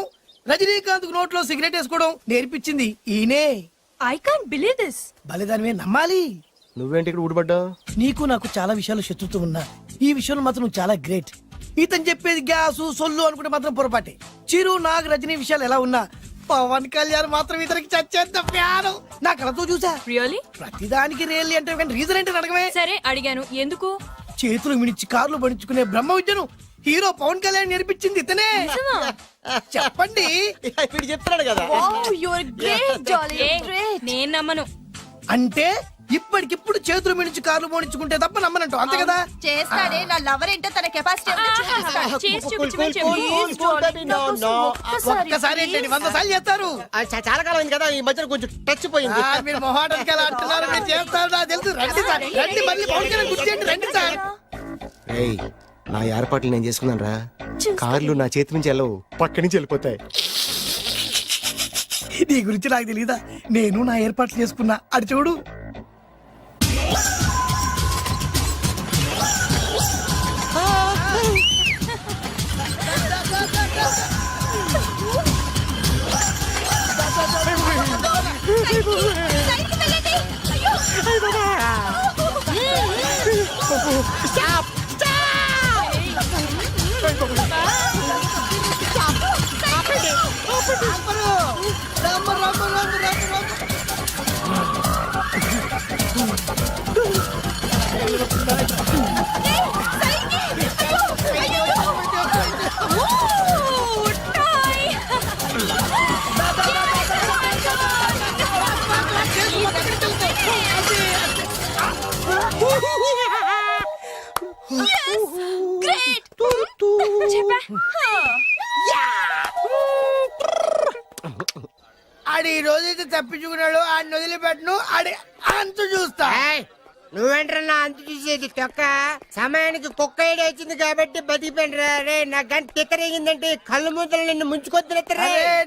[SPEAKER 2] రజనీకాంత్ నోట్లో సిగరెట్ వేసుకోవడం నేర్పించింది ఈయనే.
[SPEAKER 7] I can't believe this.
[SPEAKER 2] బలిదానమే నమ్మాలి.
[SPEAKER 11] నువ్వేంటి ఇక్కడ ఊడిపడ్డావు?
[SPEAKER 2] నీకు నాకు చాలా విషయాలు శత్రుత్వం ఉన్నా ఈ విషయంలో మాత్రం నువ్వు చాలా గ్రేట్. ఇతను చెప్పేది గ్యాసు సొల్లు అనుకుంటే మాత్రం పొరపాటే. చిరు, నాగ్, రజనీ విషయాలు ఎలా ఉన్నా పవన్ కళ్యాణ్ మాత్రం ఇతనికి చచ్చేంత ప్యాను. నా కళతో చూసా.
[SPEAKER 8] రియల్లీ?
[SPEAKER 2] ప్రతిదానికి రియల్లీ అంటే కానీ రీజన్ ఏంటి అడగమే.
[SPEAKER 8] సరే అడిగాను, ఎందుకు?
[SPEAKER 2] చేతులు మిడిచి కార్లు పడించుకునే బ్రహ్మ విద్యను హీరో పవన్ కళ్యాణ్ నేర్పించింది ఇతనే. చెప్పండి.
[SPEAKER 11] ఇప్పుడు చెప్తున్నాడు కదా.
[SPEAKER 8] నేను నమ్మను.
[SPEAKER 2] అంటే ఇప్పటికిప్పుడు చేతులు మిడిచి కార్లు పోనించుకుంటే తప్ప నమ్మనంటావు, అంతే కదా?
[SPEAKER 7] చేస్తాడే. నా లవర్ ఏంటో తన కెపాసిటీ
[SPEAKER 2] ఒక్కసారి ఏంటండి 100 సార్లు చేస్తారు.
[SPEAKER 11] చాలా కాలం అయింది కదా, ఈ మధ్యన కొంచెం టచ్ పోయింది.
[SPEAKER 2] మీరు మొహాటానికి ఎలా అంటున్నారు? మీరు చేస్తారు, నాకు తెలుసు. రండి సార్, రండి. మళ్ళీ పవన్ కళ్యాణ్ గుర్తు చేయండి. రండి సార్.
[SPEAKER 11] ఏయ్ నా ఏర్పాట్లు నేను చేసుకున్నాను రా. కార్లు నా చేతి నుంచి వెళ్ళవు, పక్క నుంచి వెళ్ళిపోతాయి.
[SPEAKER 2] నీ గురించి నాకు తెలీదా? నేను నా ఏర్పాట్లు చేసుకున్నా. అది చూడు. ఆడి ఈ రోజైతే తప్పించుకున్నాడు. ఆడిని వదిలిపెట్టను. ఆడి అంత చూస్తా.
[SPEAKER 11] నువ్వేంటన్నా అంత చూసేది? తొక్క సమయానికి కుక్క ఏడు వచ్చింది కాబట్టి బతికిపోయినరా. రే నా గంట తిక్కరేగిందంటే కళ్ళు ముద్దలు నిన్ను ముంచుకొద్దురా.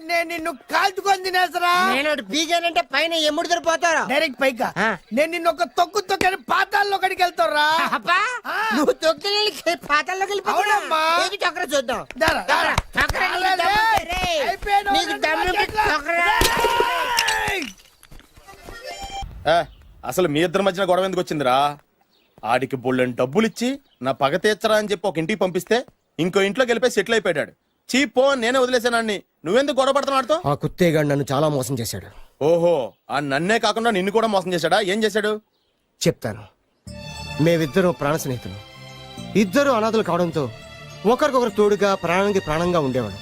[SPEAKER 2] నేను నిన్ను కాల్చుకొని తినేసరా.
[SPEAKER 11] నేను బీగానంటే పైన ఎముడు దొరిపోతారా?
[SPEAKER 2] డైరెక్ట్ పైకా. నేను నిన్ను ఒక తొక్కు తొక్కని పాతాల్లో కడికి వెళ్తారా.
[SPEAKER 11] నువ్వు తొక్కి పాతాల్లోకి
[SPEAKER 2] అవునమ్మా.
[SPEAKER 11] వెళ్ళిపోయి చక్ర చూద్దాం.
[SPEAKER 13] అసలు మీ ఇద్దరి మధ్యన గొడవ ఎందుకు వచ్చిందిరా? ఆడికి బొళ్ళని డబ్బులు ఇచ్చి నా పగ తీర్చరా అని చెప్పి ఒక ఇంటికి పంపిస్తే ఇంకో ఇంట్లోకి వెళ్ళిపోయి సెటిల్ అయిపోయాడు. చీపో నేనే వదిలేసానాన్ని. నువ్వెందుకు గొడవ పడుతున్నాడుతో?
[SPEAKER 11] ఆ కుత్తేగాడు నన్ను చాలా మోసం చేశాడు.
[SPEAKER 13] ఓహో, ఆ నన్నే కాకుండా నిన్ను కూడా మోసం చేశాడా? ఏం చేశాడు
[SPEAKER 11] చెప్తాను. మేమిద్దరం ప్రాణ స్నేహితులు. ఇద్దరు అనాథలు కావడంతో ఒకరికొకరు తోడుగా ప్రాణానికి ప్రాణంగా ఉండేవాడు.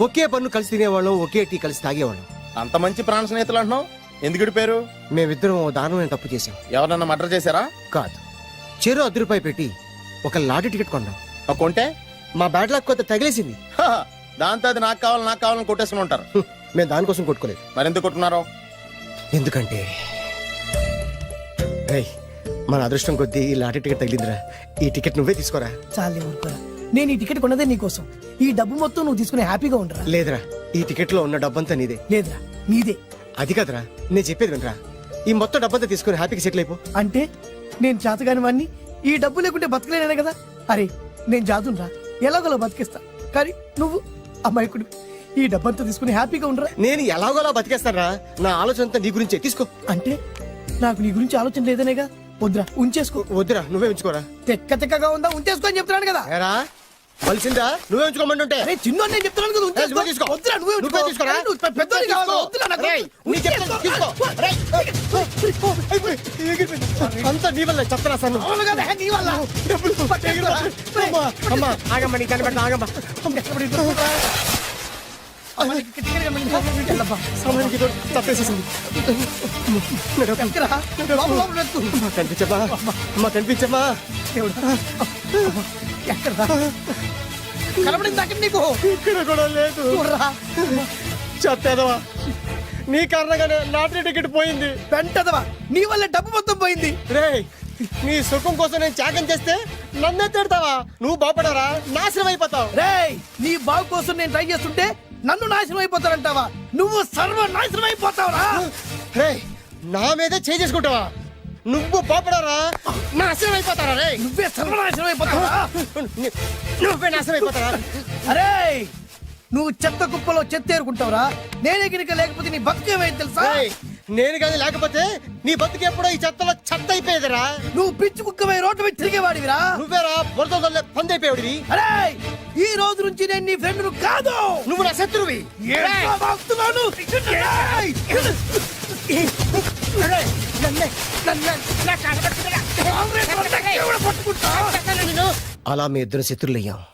[SPEAKER 11] ఒకే పన్ను కలిసి తినేవాళ్ళం, ఒకే టీ కలిసి తాగేవాళ్ళం.
[SPEAKER 13] అంత మంచి ప్రాణ స్నేహితులు అంటున్నావు, ఎందుకు విడిపోయారు?
[SPEAKER 11] మేమిద్దరం ఓ దారుణమైన తప్పు చేశాం.
[SPEAKER 13] ఎవరన్నా మర్డర్ చేశారా?
[SPEAKER 11] కాదు, చెరో ₹10 పెట్టి ఒక లాటరీ టికెట్ కొన్నాం.
[SPEAKER 13] కొంటే
[SPEAKER 11] మా బ్యాడ్ లక్ కొత్త తగిలేసింది.
[SPEAKER 13] హా, దాంతో అది నాకు కావాలని కొట్టేసుకుని ఉంటారు.
[SPEAKER 11] మేము దానికోసం కొట్టుకోలేదు.
[SPEAKER 13] మరెందుకు కొట్టుకున్నారు?
[SPEAKER 11] ఎందుకంటే రేయ్, మన అదృష్టం కొద్దీ ఈ లాటరీ టికెట్ తగిలిందిరా. ఈ టికెట్ నువ్వే తీసుకోరా.
[SPEAKER 2] చాలే ఊరుకోరా, నేను ఈ టికెట్ కొన్నదే నీకోసం. ఈ డబ్బు మొత్తం నువ్వు తీసుకుని హ్యాపీగా ఉండరా.
[SPEAKER 11] లేదురా, ఈ టికెట్ లో ఉన్న డబ్బంతా నీదే.
[SPEAKER 2] లేదురా, నీదే.
[SPEAKER 11] అది కాదురా, నేను చెప్పేది వినరా. ఈ మొత్తం డబ్బంతా తీసుకుని హ్యాపీగా సెటిల్ అయిపో.
[SPEAKER 2] అంటే నేను చేతగాని వాడిని, ఈ డబ్బు లేకుంటే బతకలేనే కదా. అరే నేను జాదునరా, ఎలాగోలా బతికేస్తా. కానీ నువ్వు అమాయకుడు, ఈ డబ్బంతా తీసుకుని హ్యాపీగా ఉండరా.
[SPEAKER 11] నేను ఎలాగోలా బతికేస్తారా, నా ఆలోచన అంతా నీ గురించే. తీసుకో.
[SPEAKER 2] అంటే నాకు నీ గురించి ఆలోచన లేదనేగా. వద్దురా, ఉంచేసుకో.
[SPEAKER 11] వద్దురా, నువ్వే ఉంచుకోరా.
[SPEAKER 2] తెక్కగా ఉందా, ఉంచేసుకో అని చెప్తున్నాను కదా.
[SPEAKER 11] ఏరా వలసిందా, నువ్వే ఉంచుకోమంటుంటే.
[SPEAKER 2] అరే చిన్న నేను చెప్తున్నాను కదా, ఉంచేసుకో.
[SPEAKER 11] నువ్వే తీసుకో.
[SPEAKER 2] వద్దురా, నువ్వే
[SPEAKER 11] నువ్వే
[SPEAKER 2] ఉంచుకో.
[SPEAKER 11] తీసుకోరా.
[SPEAKER 2] అరే, నువ్వు పెద్దోడివి కావాలా? వద్దురా, నాకు
[SPEAKER 11] రేయ్, నీ చెప్తాను, తీసుకో. రేయ్, అయిపోయి, ఎగిరిపోయింది. అంతా నీ వల్ల చెప్తారా సార్.
[SPEAKER 2] అవును కదా, నీ వల్ల.
[SPEAKER 11] అమ్మా, అమ్మా, ఆగమ్మా, నీ కనిపెట్టిన ఆగమ్మా. సమయానికి ఇదో తప్పేసేసింది. కనిపించమ్మా, అమ్మా కనిపించమ్మా.
[SPEAKER 2] కనబడింది అక్కడ నీకు.
[SPEAKER 11] ఇక్కడ కూడా లేదు. చెత్తదవా, నీ కారణంగానే లాటరీ టికెట్ పోయింది.
[SPEAKER 2] వెంటదవా, నీ వల్ల డబ్బు మొత్తం పోయింది.
[SPEAKER 11] రేయ్, నీ సుఖం కోసం నేను త్యాగం చేస్తే నన్నే తిడతావా? నువ్వు బాగుపడరా, నాశనం అయిపోతావు.
[SPEAKER 2] రేయ్, నీ బాగు కోసం నేను ట్రై చేస్తుంటే నన్ను నాశనం అయిపోతానంటావా? నువ్వు సర్వ నాశనం అయిపోతావురా.
[SPEAKER 11] రేయ్, నా మీదే చేసుకుంటావా? నువ్వు బాగుపడరా, నాశనం అయిపోతారా? రే,
[SPEAKER 2] నువ్వే సర్వనాశనం అయిపోతావా?
[SPEAKER 11] నువ్వే నాశనం అయిపోతారా?
[SPEAKER 2] అరే నువ్వు చెత్త కుప్పలో చెత్త ఏరుకుంటావురా. నేనే గినక లేకపోతే నీ బతుకేమైంది తెలుసా?
[SPEAKER 11] రేయ్, నేను కానీ లేకపోతే నీ బతుకు ఎప్పుడో ఈ చెత్తలో చెత్త అయిపోయేదిరా.
[SPEAKER 2] నువ్వు పిచ్చి కుక్కమై రోడ్డు మీద తిరిగేవాడివిరా.
[SPEAKER 11] నువ్వేరా బురదలే పంది అయిపోయాడివి.
[SPEAKER 2] అరే ఈ రోజు నుంచి నేను నీ ఫ్రెండ్ కాదు,
[SPEAKER 11] నువ్వు నా శత్రువి. అలా మీ ఇద్దరు శత్రులయ్యాం.